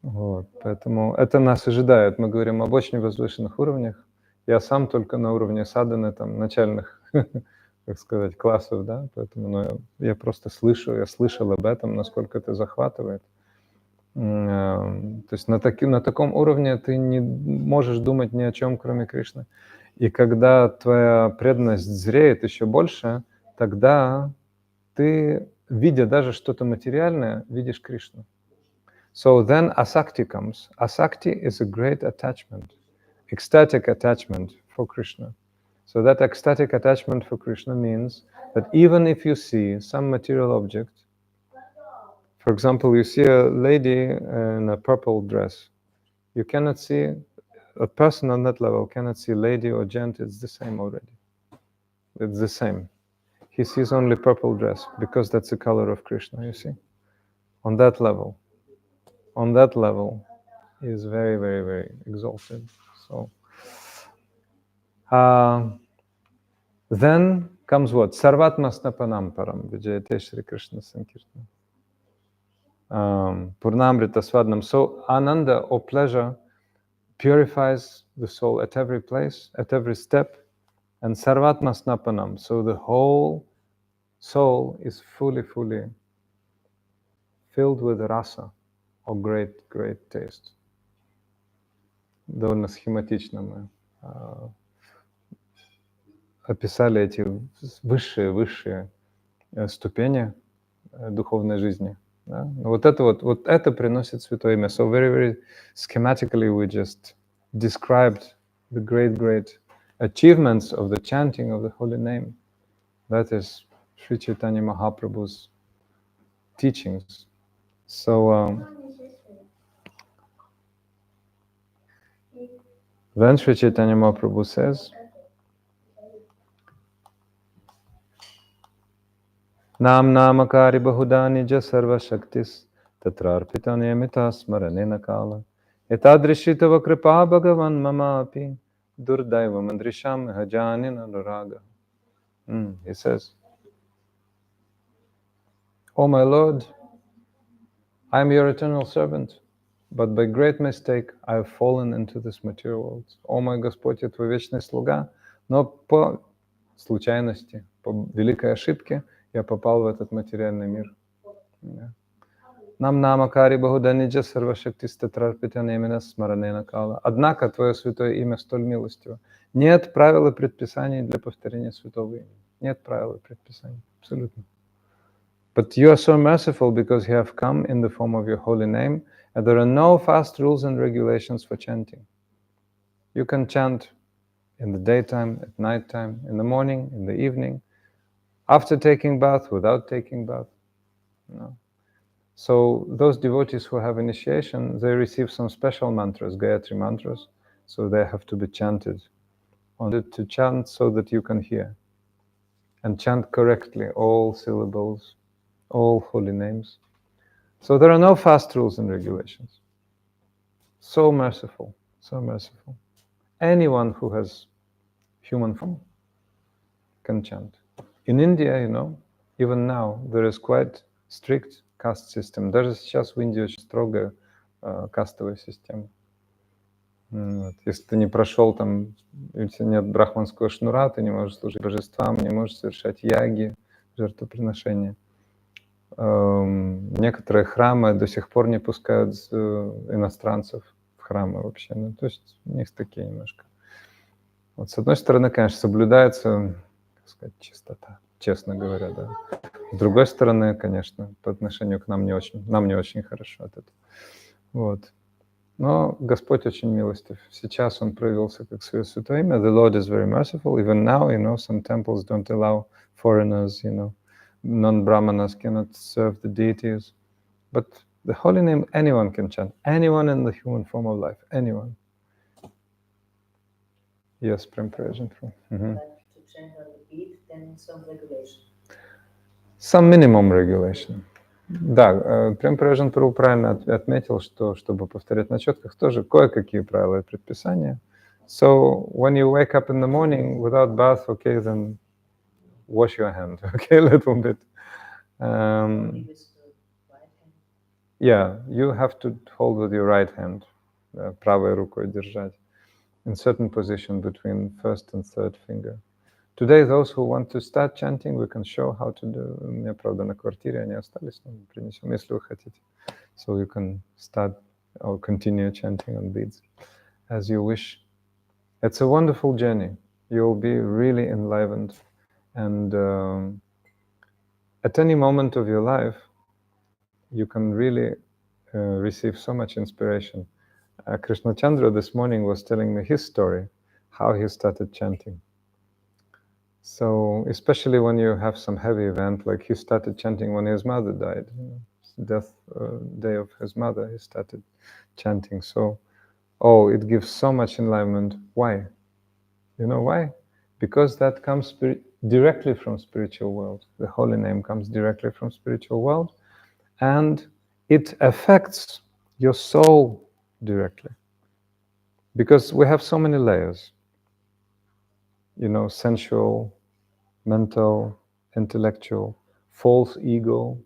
Вот, поэтому это нас ожидает. Мы говорим об очень возвышенных уровнях. Я сам только на уровне садханы, там, начальных, как сказать, классов, да, поэтому я просто я слышал об этом, насколько это захватывает. То есть на таком уровне ты не можешь думать ни о чем, кроме Кришны. И когда твоя преданность зреет еще больше, тогда ты, видя даже что-то материальное, видишь Кришну. So then asakti comes. Asakti is a great attachment, ecstatic attachment for Krishna. So that ecstatic attachment for Krishna means that even if you see some material object, for example, you see a lady in a purple dress, you cannot see, a person on that level cannot see lady or gent, it's the same already. It's the same. He sees only purple dress because that's the color of Krishna, you see. On that level is very, very, very exalted. So then comes what? Sarvatma snapanam param vijayate Shri Krishna Sankirtana. Purnamrita Swadnam. So Ananda, or pleasure, purifies the soul at every place, at every step, and Sarvatma Snapanam. So the whole soul is fully filled with rasa, or great, great taste. Довольно схематично мы описали эти высшие ступени духовной жизни. Да? Вот это приносит святое имя. So very, very schematically we just described the great, great achievements of the chanting of the holy name. That is Shri Chайтаньи Mahaprabhu's teachings. So then Shri Chaitanya Mahaprabhu says, Nam namakari bahudani ja sarva shaktis tatrarpita niyamita smaranena kala etadrishitava kripa bhagavan mamapi durdaiva mandrisham hajanina nuraga. He says, Oh my Lord, I am your eternal servant, but by great mistake I have fallen into this material world. О мой Господь, я твой вечный слуга, но по случайности, по великой ошибке я попал в этот материальный мир. Нам намакари бахуданиджа сарвашактистатрарпитянемина смаранена кала. Однако твое святое имя столь милостиво. Нет правил и предписаний для повторения святого имени. Нет правил и предписаний. Абсолютно. But you are so merciful because you have come in the form of your holy name, and there are no fast rules and regulations for chanting. You can chant in the daytime, at nighttime, in the morning, in the evening, after taking bath, without taking bath. No. So those devotees who have initiation, they receive some special mantras, Gayatri mantras, so they have to be chanted. Wanted to chant so that you can hear. And chant correctly all syllables all holy names. So there are no fast rules and regulations. So merciful, so merciful. Anyone who has human form can chant. In India, even now, there is quite strict caste system. Даже сейчас в Индии очень строгая кастовая система. Вот. Если ты не прошел там, у тебя нет брахманского шнура, ты не можешь служить божествам, не можешь совершать яги, жертвоприношения. Некоторые храмы до сих пор не пускают иностранцев в храмы вообще. То есть у них такие немножко. Вот с одной стороны, конечно, соблюдается, так сказать, чистота, честно говоря, да. С другой стороны, конечно, по отношению к нам не очень хорошо от этого. Вот. Но Господь очень милостив. Сейчас Он проявился как Свое Святое Имя. The Lord is very merciful. Even now, some temples don't allow foreigners, non-Brahmanas cannot serve the deities. But the holy name, anyone can chant. Anyone in the human form of life. Anyone. Yes, Prem Prajan. Like to chant on the beat, then some regulation. Some minimum regulation. Да, Прем Праджан Прабху правильно отметил, что чтобы повторять на четках, тоже кое-какие правила и предписания. So when you wake up in the morning without bath, okay, then wash your hand, okay, a little bit. Yeah, you have to hold with your right hand, правой рукой держать, in certain position between first and third finger. Today, those who want to start chanting, we can show how to do. У меня, правда, на квартире они остались, но принесем, если вы хотите. So you can start or continue chanting on beads as you wish. It's a wonderful journey. You'll be really enlivened. And at any moment of your life, you can really receive so much inspiration. Krishna Chandra this morning was telling me his story, how he started chanting. So, especially when you have some heavy event, like he started chanting when his mother died, death day of his mother, he started chanting. So, it gives so much enlightenment. Why? You know why? Because that comes directly from spiritual world. The holy name comes directly from spiritual world, and it affects your soul directly. Because we have so many layers, sensual, mental, intellectual, false ego,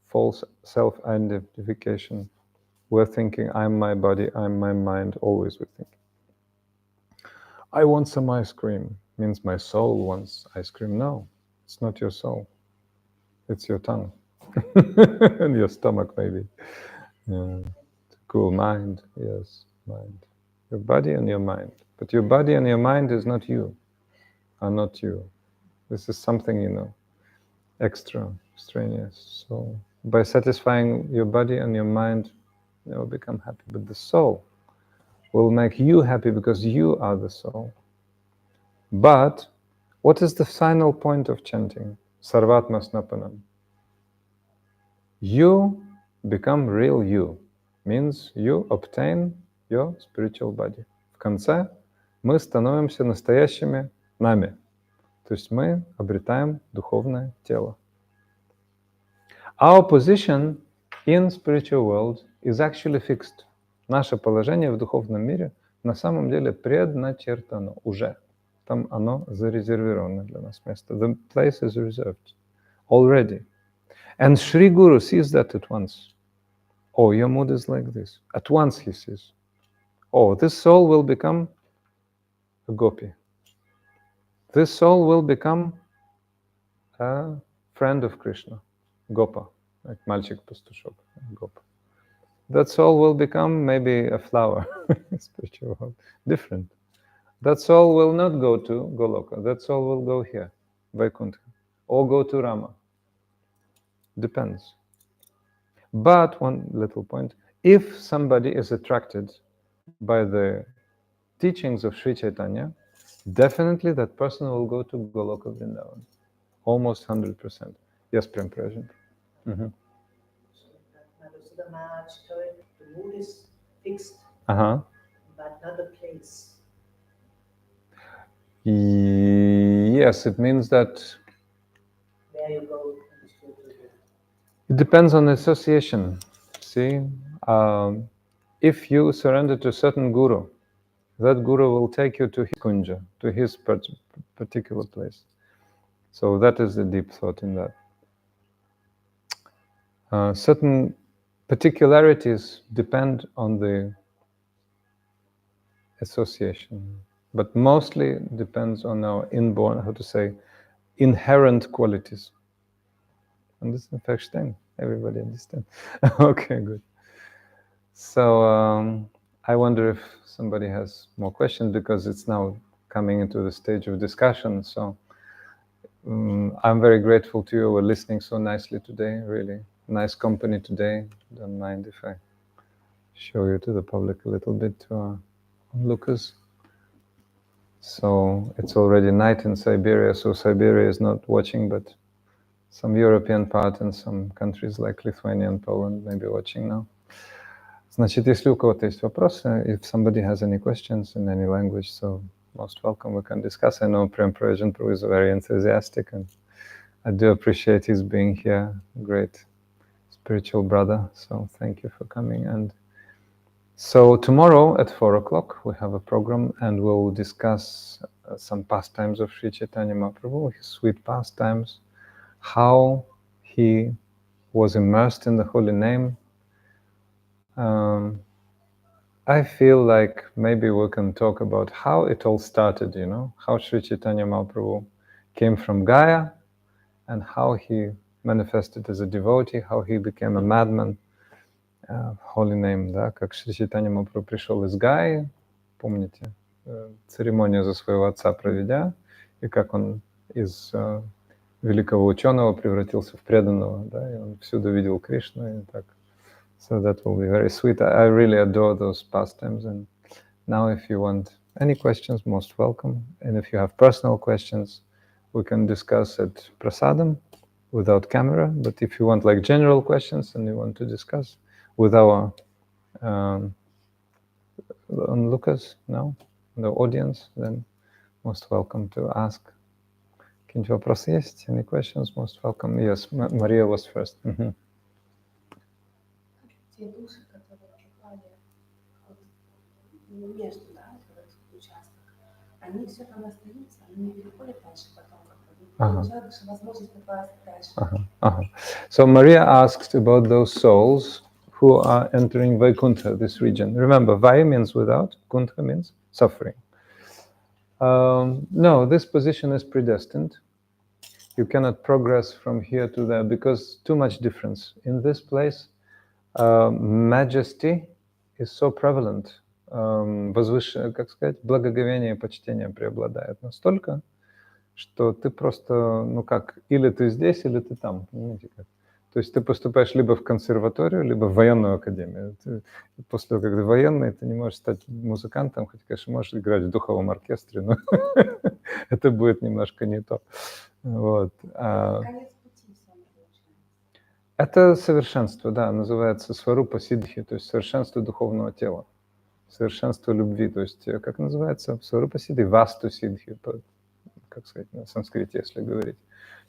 false self-identification. We're thinking, I'm my body, I'm my mind, always we think. I want some ice cream, means my soul wants ice cream. No, it's not your soul. It's your tongue. And your stomach, maybe. Cool, mind, yes, mind. Your body and your mind. But your body and your mind is not you, are not you. This is something, extra, extraneous. So by satisfying your body and your mind, you will become happy. But the soul will make you happy because you are the soul. But what is the final point of chanting? Sarvatma Snapanam. You become real you. Means you obtain your spiritual body. В конце мы становимся настоящими нами. То есть мы обретаем духовное тело. Our position in spiritual world is actually fixed. Наше положение в духовном мире на самом деле предначертано уже. Там оно зарезервировано для нас место. The place is reserved already. And Shri Guru sees that at once. Oh, your mood is like this. At once he sees. Oh, this soul will become a gopi. This soul will become a friend of Krishna, Gopa, like мальчик-пастушок, Gopa. That soul will become maybe a flower, spiritual, different. That soul will not go to Goloka. That soul will go here, Vaikuntha, or go to Rama. Depends. But one little point, if somebody is attracted by the teachings of Sri Chaitanya, definitely that person will go to Goloka Vrindavan. Almost 100%. Yes, Prem Prajan. So the mood is fixed, Uh-huh. but not the place. Yes, it means that where you go. It depends on the association. See, if you surrender to a certain guru, that guru will take you to his kunja, to his particular place. So that is the deep thought in that. Certain particularities depend on the association, but mostly depends on our inborn, inherent qualities. Understand? Verstehen? Everybody understand? Okay, good. So I wonder if somebody has more questions, because it's now coming into the stage of discussion. So I'm very grateful to you who were listening so nicely today. Really nice company today. Don't mind if I show you to the public a little bit to our onlookers. So it's already night in Siberia, so Siberia is not watching, but some European part and some countries like Lithuania and Poland may be watching now. Значит, если у кого-то есть вопросы, if somebody has any questions in any language, so most welcome, we can discuss. I know Prem Prajan Prabhu is very enthusiastic, and I do appreciate his being here. Great spiritual brother, so thank you for coming. And so tomorrow at 4 o'clock we have a program, and we'll discuss some pastimes of Shri Chайтаньи Махапрабху, his sweet pastimes, how he was immersed in the holy name. I feel like maybe we can talk about how it all started, you know, how Shri Chайтаньи Mahaprabhu came from Gaya and how he manifested as a devotee, how he became a madman. Holy name, да, как Шри Чайтаньи Махапрабху пришел из Гаи, помните, церемонию за своего отца проведя, и как он из великого ученого превратился в преданного, да, и он всюду видел Кришну, и так. So that will be very sweet. I really adore those pastimes. And now if you want any questions, most welcome. And if you have personal questions, we can discuss at Prasadam without camera. But if you want like general questions and you want to discuss with our onlookers now, the audience, then most welcome to ask. Какие-нибудь вопросы есть? Any questions? Most welcome. Yes, Maria was first. Те души, которые попали между, да, этот участок, они все там остаются, они не переходят дальше потом, как-то получают даже возможность попасть дальше. So Maria asked about those souls who are entering Vaikuntha, this region. Remember, Vai means without, Kuntha means suffering. No, this position is predestined. You cannot progress from here to there because too much difference. In this place, majesty is so prevalent. Как сказать, благоговение и почтение преобладает настолько, что ты просто, ну как, или ты здесь, или ты там, понимаете как. То есть ты поступаешь либо в консерваторию, либо в военную академию. После того, как ты военный, ты не можешь стать музыкантом, хоть, конечно, можешь играть в духовом оркестре, но это будет немножко не то. Вот. Это совершенство, да, называется сварупа сиддхи, то есть совершенство духовного тела, совершенство любви, то есть, как называется, сварупа сиддхи, васту сиддхи, как сказать на санскрите, если говорить.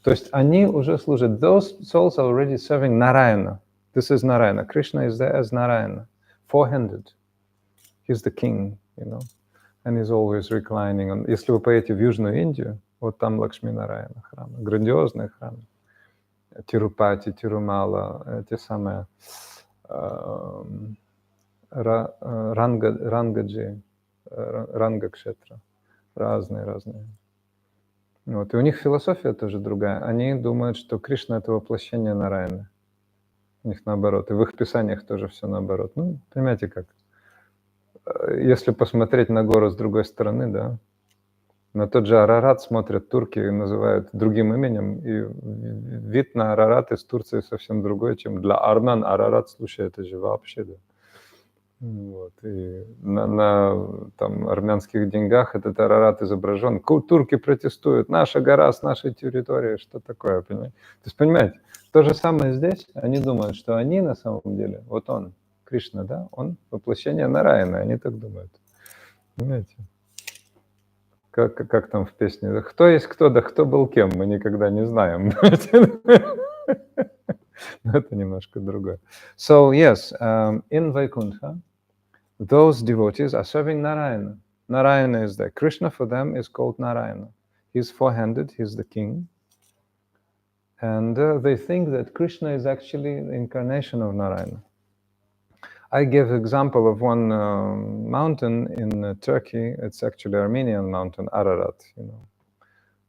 То есть они уже служат, those souls are already serving Narayana. This is Narayana. Krishna is there as Narayana, four-handed. He's the king, you know, and he's always reclining. Если вы поедете в Южную Индию, вот там Лакшми Нараяна храмы, грандиозные храмы. Тирупати, Тирумала, те самые Рангаджи, Рангакшетра, разные. Вот. И у них философия тоже другая. Они думают, что Кришна — это воплощение Нараяны. У них наоборот. И в их писаниях тоже все наоборот. Ну, понимаете как? Если посмотреть на гору с другой стороны, да, на тот же Арарат смотрят турки и называют другим именем, и вид на Арарат из Турции совсем другой, чем для армян. Арарат, слушай, это же вообще, да. Вот. И на там, армянских деньгах этот Арарат изображен. Турки протестуют, наша гора с нашей территории, что такое, понимаете? То есть, понимаете, то же самое здесь, они думают, что они на самом деле, вот он, Кришна, да, он воплощение Нараяны, они так думают, понимаете? Как там в песне, кто есть кто, да кто был кем, мы никогда не знаем. Это немножко другое. So, yes, in Vaikuntha, those devotees are serving Narayana. Narayana is there. Krishna for them is called Narayana. He's four-handed, he's the king. And they think that Krishna is actually the incarnation of Narayana. I gave an example of one mountain in Turkey. It's actually Armenian mountain, Ararat, you know.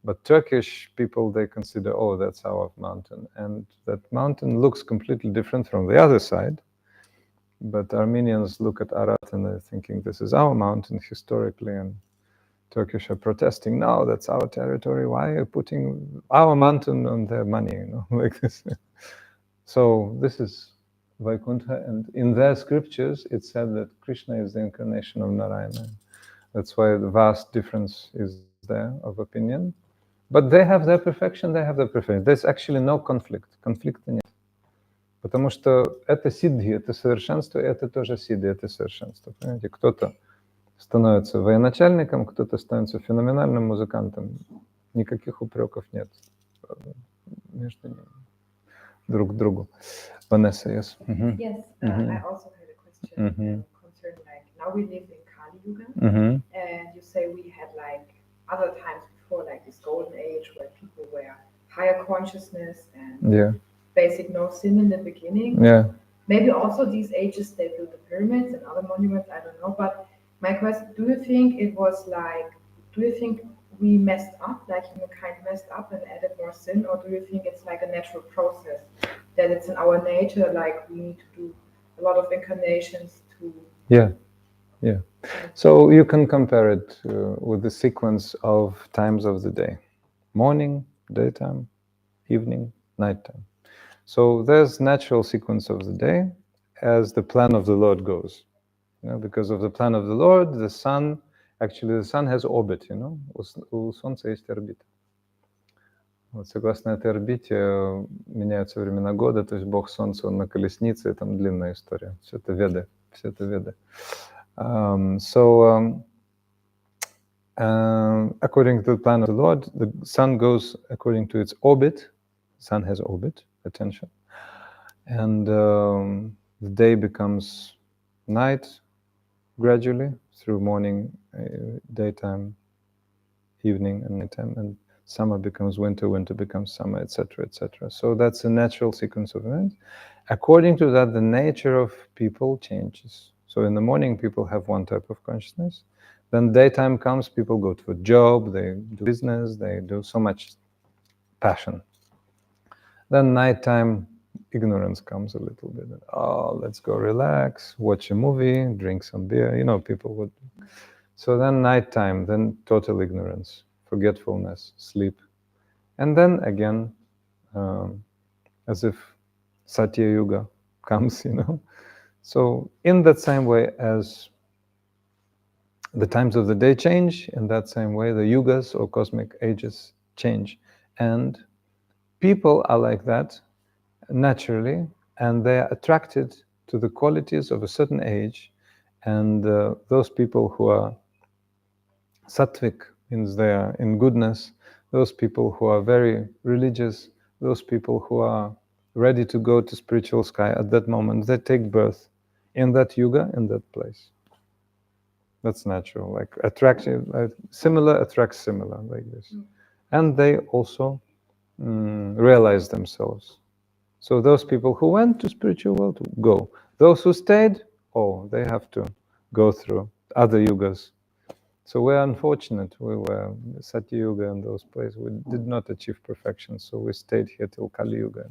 But Turkish people, they consider, oh, that's our mountain. And that mountain looks completely different from the other side. But Armenians look at Ararat and they're thinking, this is our mountain historically. And Turkish are protesting, no, that's our territory. Why are you putting our mountain on their money, you know, like this? So this is Vaikuntha, and in their scriptures, it said that Krishna is the incarnation of Narayana. That's why the vast difference is there of opinion. But they have their perfection, they have their perfection. There's actually no conflict. Конфликта нет. Потому что это сиддхи, это совершенство, это тоже сиддхи, это совершенство. Понимаете, кто-то становится военачальником, кто-то становится феноменальным музыкантом. Никаких упреков нет между ними. Друг к другу. Vanessa, yes. Yes, I also had a question concerning, like, now we live in Kali Yuga, and you say we had like other times before, like this golden age where people were higher consciousness and basic no sin in the beginning. Yeah. Maybe also these ages they built the pyramids and other monuments, I don't know. But my question, do you think it was like, do you think we messed up, like humankind messed up and added more sin, or do you think it's like a natural process, that it's in our nature, like we need to do a lot of incarnations to... Yeah. So you can compare it with the sequence of times of the day. Morning, daytime, evening, nighttime. So there's natural sequence of the day as the plan of the Lord goes. You know, because of the plan of the Lord, the sun, actually the sun has orbit, you know, у Солнца есть орбита. Вот согласно этой орбите меняются времена года, то есть Бог Солнца, он на колеснице, и там длинная история. Все это Веды, все это Веды. According to the plan of the Lord, the sun goes according to its orbit. The sun has orbit, attention. And the day becomes night gradually through morning, daytime, evening, and nighttime. And summer becomes winter, winter becomes summer, etc., etc. So that's a natural sequence of events. According to that, the nature of people changes. So in the morning, people have one type of consciousness. Then daytime comes, people go to a job, they do business, they do so much passion. Then nighttime, ignorance comes a little bit. Oh, let's go relax, watch a movie, drink some beer. You know, people would. So then nighttime, then total ignorance, forgetfulness, sleep. And then again, as if Satya Yuga comes, you know. So in that same way as the times of the day change, in that same way the yugas or cosmic ages change. And people are like that naturally, and they are attracted to the qualities of a certain age. And those people who are sattvic in goodness, those people who are very religious, those people who are ready to go to spiritual sky at that moment, they take birth in that yuga, in that place. That's natural, like attraction, similar attracts similar, like this. And they also realize themselves. So those people who went to spiritual world, go. Those who stayed, they have to go through other yugas. So we're unfortunate. We were Satya Yuga in those places. We did not achieve perfection, so we stayed here till Kali Yuga.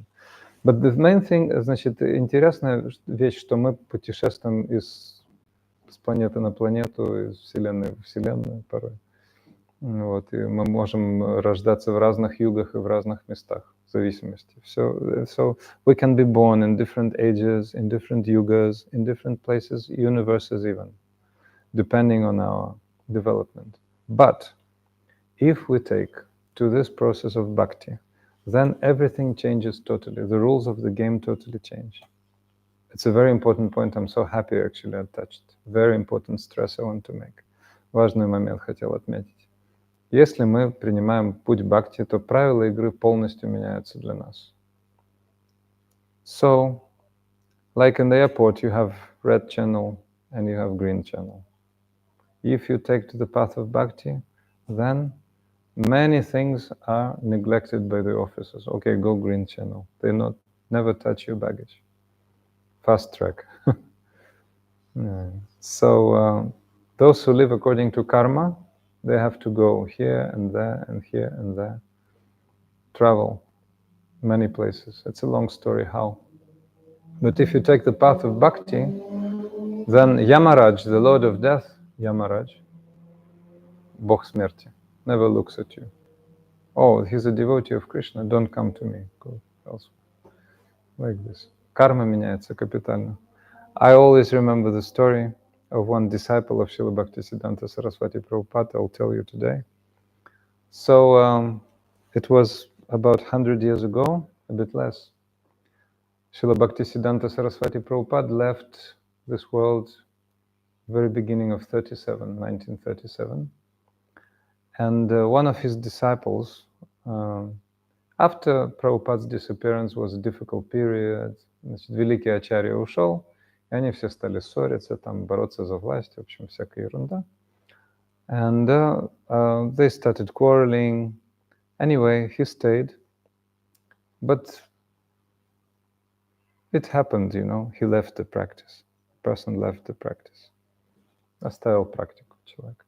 But the main thing, значит, интересная вещь, что мы путешествуем с планеты на планету, из Вселенной в Вселенную порой. Вот, и мы можем рождаться в разных югах и в разных местах, в зависимости. So we can be born in different ages, in different yugas, in different places, universes even, depending on our development. But if we take to this process of bhakti, then everything changes totally. The rules of the game totally change. It's a very important point. I'm so happy actually I touched. Very important stress I want to make. Важный момент хотел отметить. Если мы принимаем путь бхакти, то правила игры полностью меняются для нас. So, like in the airport, you have red channel and you have green channel. If you take to the path of bhakti, then many things are neglected by the officers. Okay, go green channel. They never touch your baggage. Fast track. Yeah. So those who live according to karma, they have to go here and there and here and there. Travel many places. It's a long story how. But if you take the path of bhakti, then Yamaraj, the Lord of Death, Yamaraj, Bog Smerti, never looks at you. Oh, he's a devotee of Krishna, don't come to me. Go elsewhere. Like this. Karma меняется капитально. I always remember the story of one disciple of Srila Bhaktisiddhanta Saraswati Prabhupada. I'll tell you today. So it was about 100 years ago, a bit less. Srila Bhaktisiddhanta Saraswati Prabhupada left this world very beginning of 1937. And one of his disciples, after Prabhupada's disappearance was a difficult period, значит, великий ачарья ушел, и они все стали ссориться, там, бороться за власть, в общем, всякая ерунда. And they started quarreling. Anyway, he stayed. But it happened, you know, he left the practice. The person left the practice. Оставил практику человек.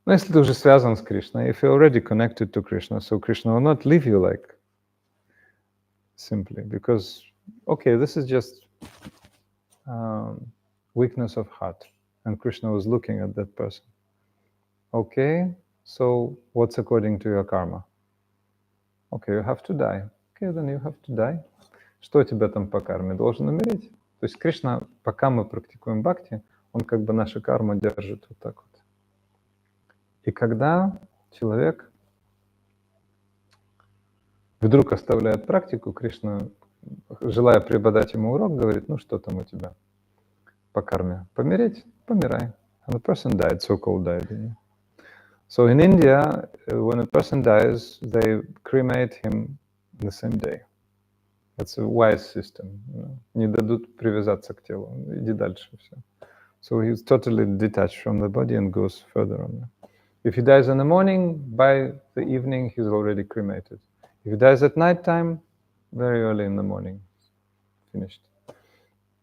Но если ты уже связан с Кришной, if you're already connected to Krishna, so Krishna will not leave you like simply, because, okay, this is just weakness of heart, and Krishna was looking at that person. Okay, so what's according to your karma? Okay, you have to die. Okay, then you have to die. Что у тебя там по карме? Должен умереть. То есть Кришна, пока мы практикуем бхакти, он как бы нашу карму держит вот так вот. И когда человек вдруг оставляет практику, Кришна, желая преподать ему урок, говорит, ну что там у тебя по карме? Помереть? Помирай. And the person died, so-called died. So in India, when a person dies, they cremate him the same day. It's a wise system. You know? Не дадут привязаться к телу. Иди дальше. Все. So he's totally detached from the body and goes further on. If he dies in the morning, by the evening he's already cremated. If he dies at night time, very early in the morning, finished.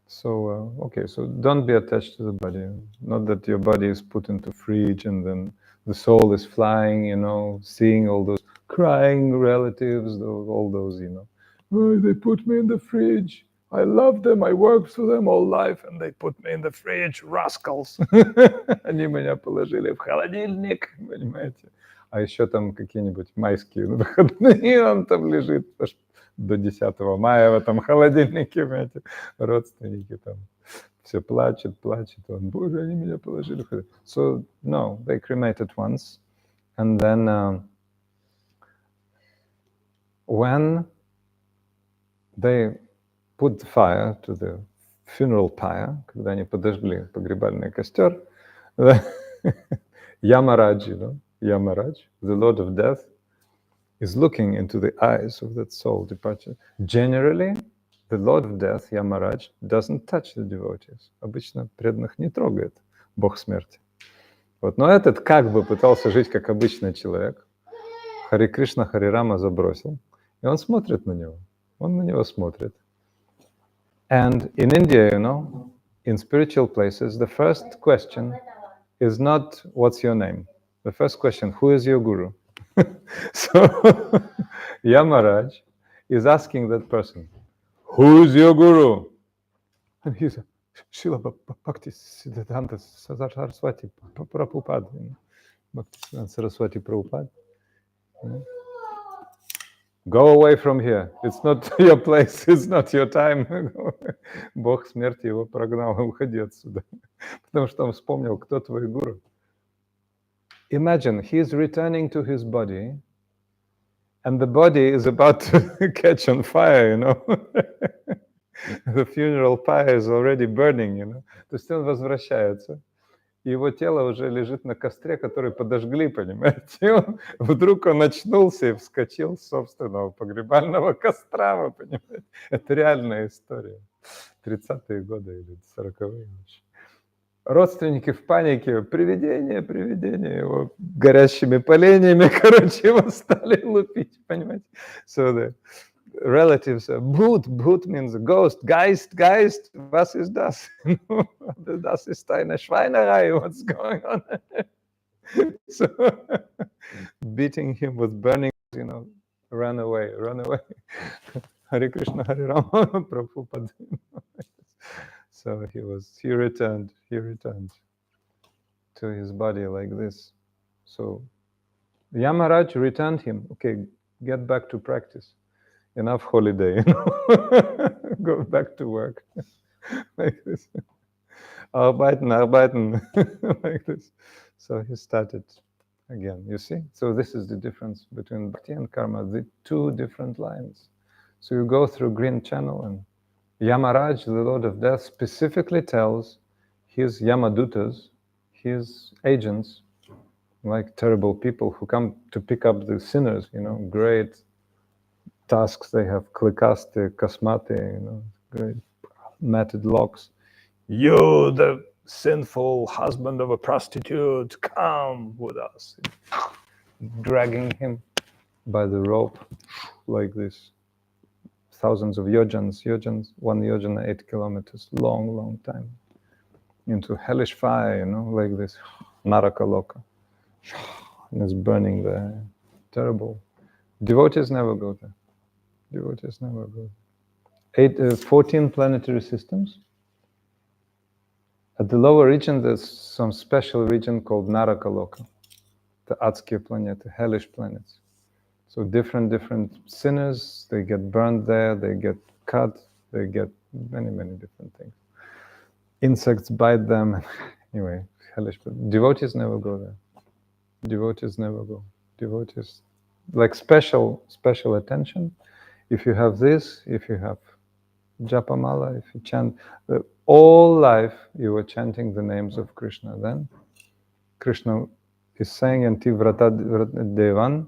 So, okay, so don't be attached to the body. Not that your body is put into fridge and then the soul is flying, you know, seeing all those crying relatives, all those, you know, oh, they put me in the fridge. I love them, I worked for them all life, and they put me in the fridge, rascals. Они меня положили в холодильник, понимаете? А еще там какие-нибудь майские выходные, он там лежит до 10 мая в этом холодильнике, понимаете? Родственники там все плачут, он, боже, они меня положили в холодильник. So, no, they cremated once, and then when they put the fire to the funeral pyre, когда они подожгли погребальный костер, Yamaraj, you know, Yamaraj, the Lord of Death, is looking into the eyes of that soul departure. Generally, the Lord of Death, Yamaraj, doesn't touch the devotees. Обычно преданных не трогает Бог смерти. Вот. Но этот как бы пытался жить как обычный человек. Хари Кришна, Хари Рама забросил. И он смотрит на него. Он на него смотрит. And in India, you know, in spiritual places, the first question is not, what's your name? The first question, who is your guru? So, Yamaraj is asking that person, who is your guru? And he's Srila Bhaktisiddhanta Saraswati Prabhupada. Bhaktisiddhanta Saraswati Prabhupada. Go away from here. It's not your place, it's not your time. Бог смерти его прогнал, уходи отсюда. Потому что он вспомнил, кто твой гуру. Imagine, he is returning to his body, and the body is about to catch on fire, you know. The funeral pyre is already burning, you know. То есть он возвращается, и его тело уже лежит на костре, который подожгли, понимаете? И вдруг он очнулся и вскочил с собственного погребального костра, вы понимаете? Это реальная история. 30-е годы или 40-е вообще. Родственники в панике, привидение, его горящими поленьями, короче, его стали лупить, понимаете? So the relatives, Boot means ghost, Geist, was ist das? Das ist eine Schweinerei, what's going on? So, beating him with burning, run away. Hare Krishna, Hare Rama, Prabhupada. So he returned to his body like this. So Yamaraj returned him. Okay, get back to practice. Enough holiday, Go back to work. Like this. Arbeiten. Like this. So he started again, you see? So this is the difference between bhakti and karma, the two different lines. So you go through green channel, and Yamaraj, the Lord of Death, specifically tells his Yamadutas, his agents, like terrible people who come to pick up the sinners, great tasks they have, klikaste, kasmate, great matted locks. You, the sinful husband of a prostitute, come with us. Dragging him by the rope like this. Thousands of yojans, one yojana 8 kilometers, long time, into hellish fire, like this, naraka loka, and it's burning there, terrible. Devotees never go there. 14 planetary systems. At the lower region, there's some special region called naraka loka, the Atske planet, the hellish planets. So different sinners, they get burned there, they get cut, they get many different things. Insects bite them. Anyway, hellish. Devotees never go there. Devotees never go. Devotees, like special attention. If you have this, if you have japamala, if you chant, all life you were chanting the names of Krishna. Then Krishna is saying, Antivrata Devan,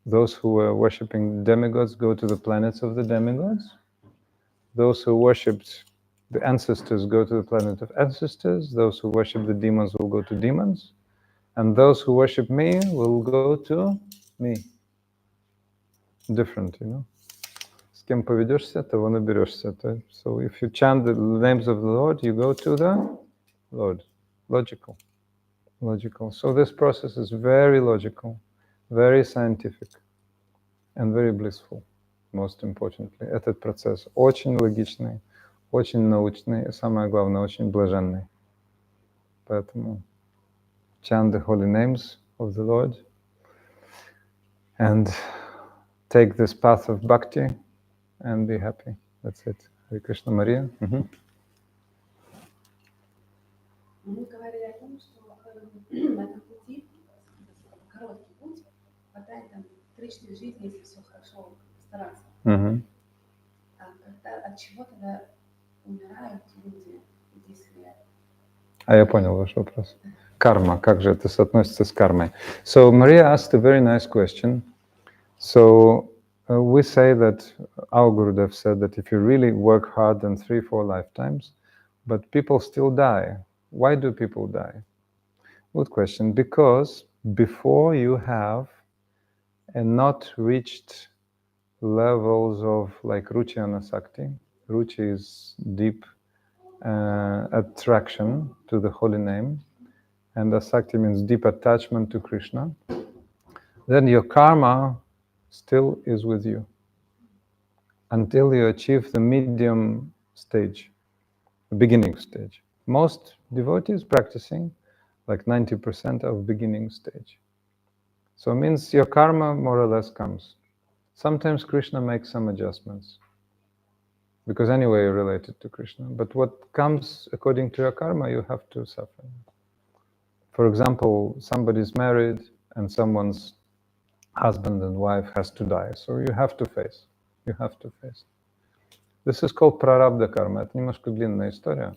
those who were worshipping demigods go to the planets of the demigods. Those who worshipped the ancestors go to the planet of ancestors. Those who worship the demons will go to demons. And those who worship me will go to me. Different, С кем поведешься, того наберешься. So if you chant the names of the Lord, you go to the Lord. Logical. So this process is very logical, very scientific, and very blissful, most importantly. Этот процесс очень логичный, очень научный, и самое главное, очень блаженный. Поэтому chant the holy names of the Lord and take this path of bhakti and be happy. That's it. Hare Krishna, Maria. Мы говорили о том, что на этом пути, короткий путь, хватает там 3-4 жизни, если все хорошо постараться. А когда от чего тогда умирают люди, если... А я понял ваш вопрос. Карма, как же это соотносится с кармой? So Maria asked a very nice question. So we say that our Gurudev said that if you really work hard in 3-4 lifetimes, but people still die. Why do people die? Good question. Because before you have not reached levels of like Ruchi Anasakti, Ruchi is deep attraction to the holy name, and Asakti means deep attachment to Krishna, then your karma still is with you until you achieve the medium stage, the beginning stage. Most devotees practicing like 90% of beginning stage. So it means your karma more or less comes. Sometimes Krishna makes some adjustments, because anyway you're related to Krishna. But what comes according to your karma, you have to suffer. For example, somebody's married and someone's husband and wife has to die. So you have to face. This is called prarabdha karma. Это немножко длинная история.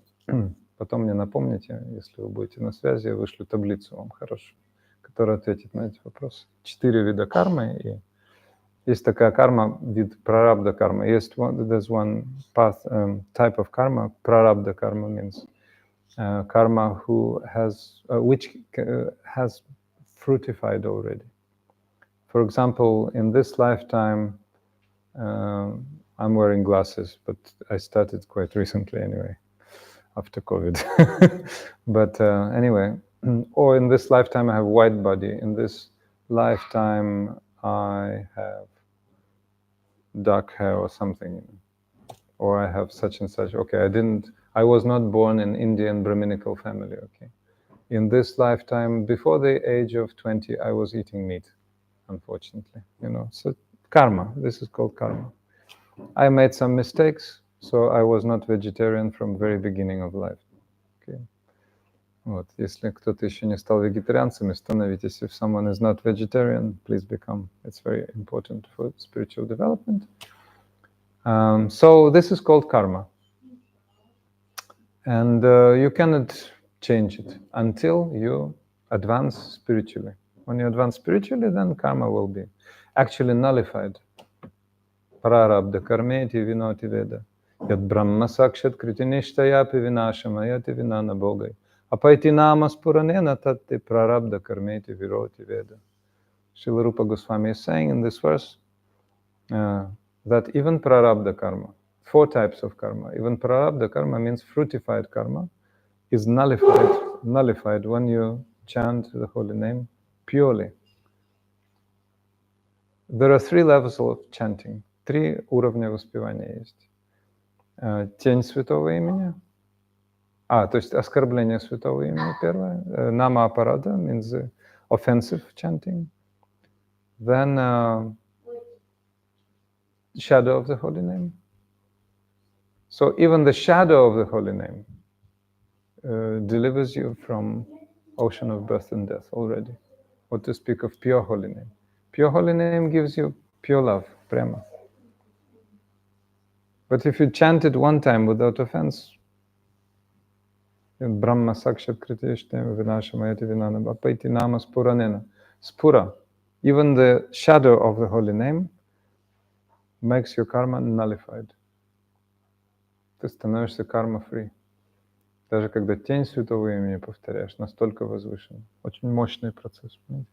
Потом мне напомните, если вы будете на связи, я вышлю таблицу вам хорошую, которая ответит на эти вопросы. 4 вида кармы. И есть такая карма, вид прарабдха карма. There's one path, type of karma. Prarabdha karma means karma which has fruitified already. For example, in this lifetime, I'm wearing glasses, but I started quite recently anyway, after COVID. But anyway, or in this lifetime I have white body. In this lifetime I have dark hair or something, or I have such and such. Okay, I was not born in Indian Brahminical family. Okay, in this lifetime, before the age of 20, I was eating meat, unfortunately. So karma. This is called karma. I made some mistakes, so I was not vegetarian from very beginning of life. Okay. Вот. Если кто-то еще не стал вегетарианцем, становитесь. If someone is not vegetarian, please become. It's very important for spiritual development. So this is called karma. And you cannot change it until you advance spiritually. When you advance spiritually, then karma will be actually nullified. Prarabdha karmeti vinoti veda. Yad brahma sakshat kritinishtayapi vinashamayati vinana bogai. Apaiti nama spuranena tatti prarabdha karmeti viroti veda. Srila Rupa Goswami is saying in this verse that even prarabdha karma, 4 types of karma, even prarabdha karma means fruitified karma, is nullified when you chant the holy name purely. There are 3 levels of chanting. 3 уровня воспевания есть. Тень святого имени. То есть оскорбление святого имени первое. Nama aparada means offensive chanting. Then shadow of the holy name. So even the shadow of the holy name delivers you from ocean of birth and death already. What to speak of pure holy name. Pure holy name gives you pure love, prema. But if you chant it one time without offense, Brahma sakshat kritishtem vinashamayati vinana apaiti nama spuranena. Spura, even the shadow of the holy name makes your karma nullified. Ты становишься karma-free. Даже когда тень святого имени повторяешь, настолько возвышенно. Очень мощный процесс. Понимаете?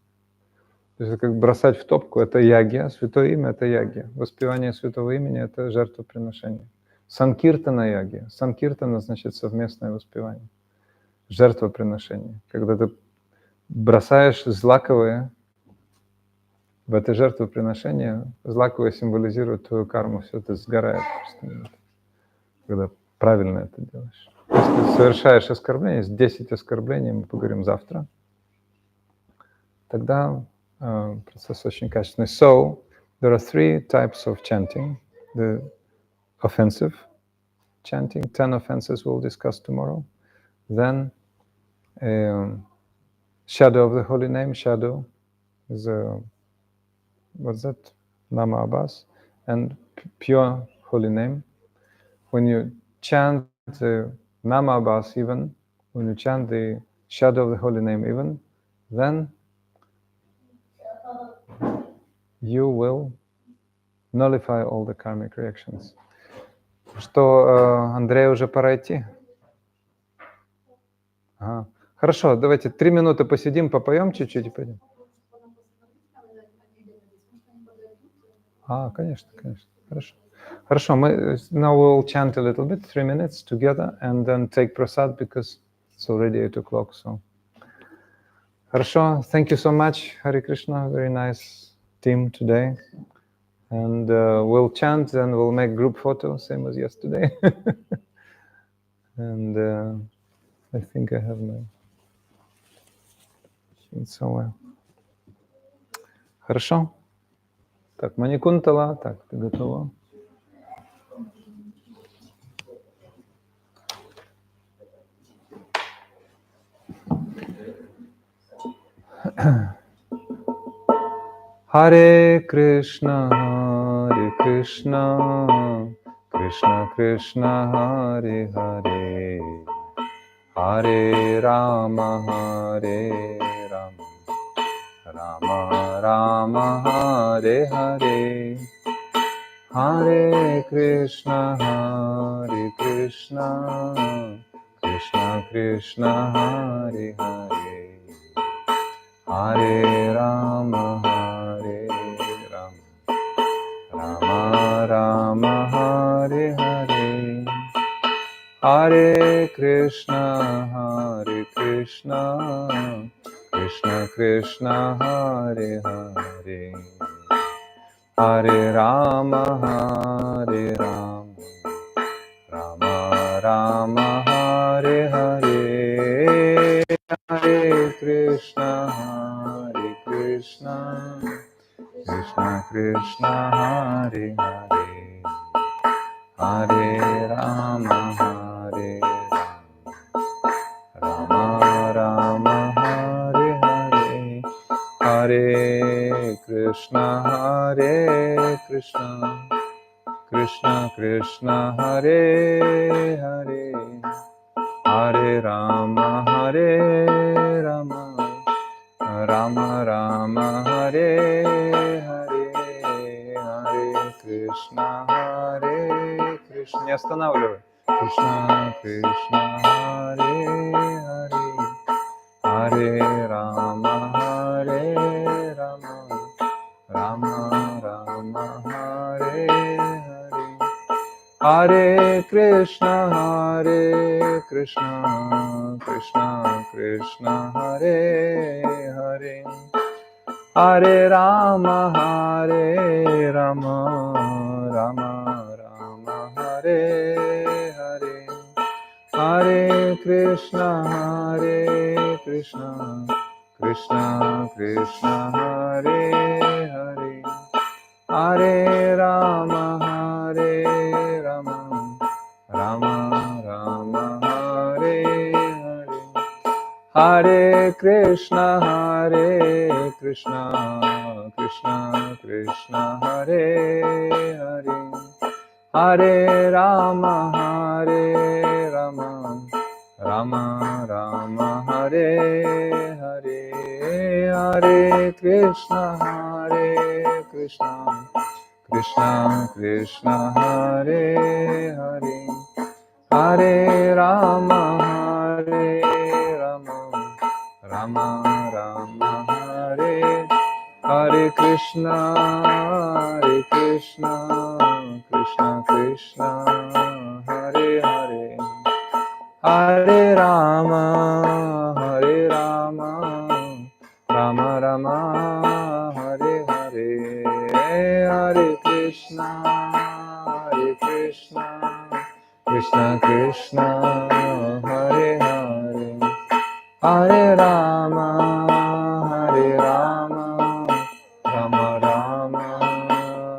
То есть это как бросать в топку, это ягья, святое имя — это ягья. Воспевание святого имени — это жертвоприношение. Санкиртана ягья. Санкиртана значит совместное воспевание. Жертвоприношение. Когда ты бросаешь злаковые, в это жертвоприношение, злаковые символизирует твою карму, все это сгорает. Когда правильно это делаешь. Если совершаешь оскорбление, есть 10 оскорблений, мы поговорим завтра, тогда процесс очень качественный. So, there are 3 types of chanting. The offensive chanting, 10 offenses we'll discuss tomorrow. Then, shadow of the holy name, shadow is what's that? Nama Abbas. And pure holy name. When you chant the Nama Abbas even, when you chant the shadow of the holy name even, then you will nullify all the karmic reactions. Что, Андрею уже пора идти? Ага. Хорошо, давайте 3 минуты посидим, попоем чуть-чуть и пойдем. Конечно. Хорошо. Хорошо, мы now we'll chant a little bit, 3 minutes together, and then take prasad because it's already 8 o'clock. So, хорошо. Thank you so much, Hare Krishna. Very nice team today, and we'll chant and we'll make group photo, same as yesterday. And I think I have my sheet somewhere. Хорошо. Так, Маникунтала, так, ты готова? Харе Кришна, Кришна Кришна, Харе Харе, Hare Rama, Hare Rama, Rama Rama, Hare Hare, Hare Krishna, Krishna Krishna, Hare Hare, Hare Rama, Rama Rama, Hare Hare, Hare Krishna, Krishna Krishna, Hare Hare, Hare Rama, Rama Rama, Hare Hare, Hare Krishna, Krishna Krishna, Hare Hare, Hare Rama, Rama Rama, Hare Hare, Hare Krishna, Krishna Krishna, Hare Hare, Hare Rama, Rama Rama, Hare Hare, Hare Krishna, Krishna. Не останавливай. Кришна Кришна, Hare Hare, Hare Rama, Rama Rama, Hare Hare, Hare Krishna, Krishna Krishna, Hare Hare, Hare Rama, Rama Rama, Hare Hare, Hare Krishna, Krishna Krishna, Hare Hare, Hare Rama, Rama Rama, Hare Hare, Hare Krishna, Krishna Krishna, Hare Hare, Hare Rama, Rama Rama, Hare Hare, Hare Krishna, Krishna Krishna, Hare Hare, Hare Rama, Rama Rama, Hare, Hare Krishna, Krishna Krishna, Hare Hare, Hare Rama, Rama Rama, Hare Hare, Hare Krishna, Krishna Krishna, Hare Hare, Hare Rama, Rama Rama,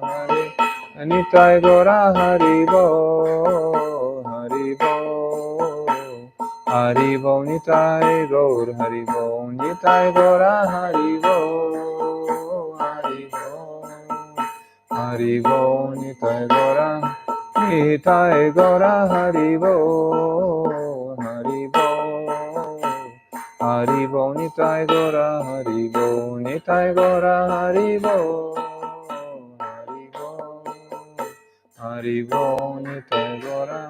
Hare Nitai Gora Haribo, Haribo Nitai Gaur, Haribo Nitai Gora Haribo, Haribo Nitai Gora, Nitai Gora Haribo, Haribo Nitai Gora, Haribo Nitai Gora, Haribo, Haribo Nitai Gora,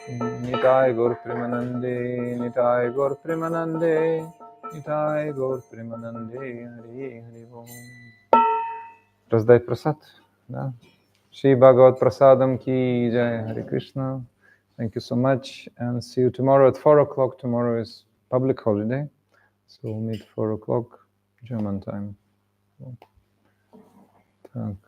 Nitai Gaur Premanande, Nitai Gaur Premanande, Nitai Gaur Premanande, Hari Hari Bom. Раздать прасад, да? Shri Bhagavad Prasadam ki jai, Hare Krishna. Thank you so much, and see you tomorrow at 4 o'clock. Tomorrow is public holiday, so we'll meet 4 o'clock German time. Так.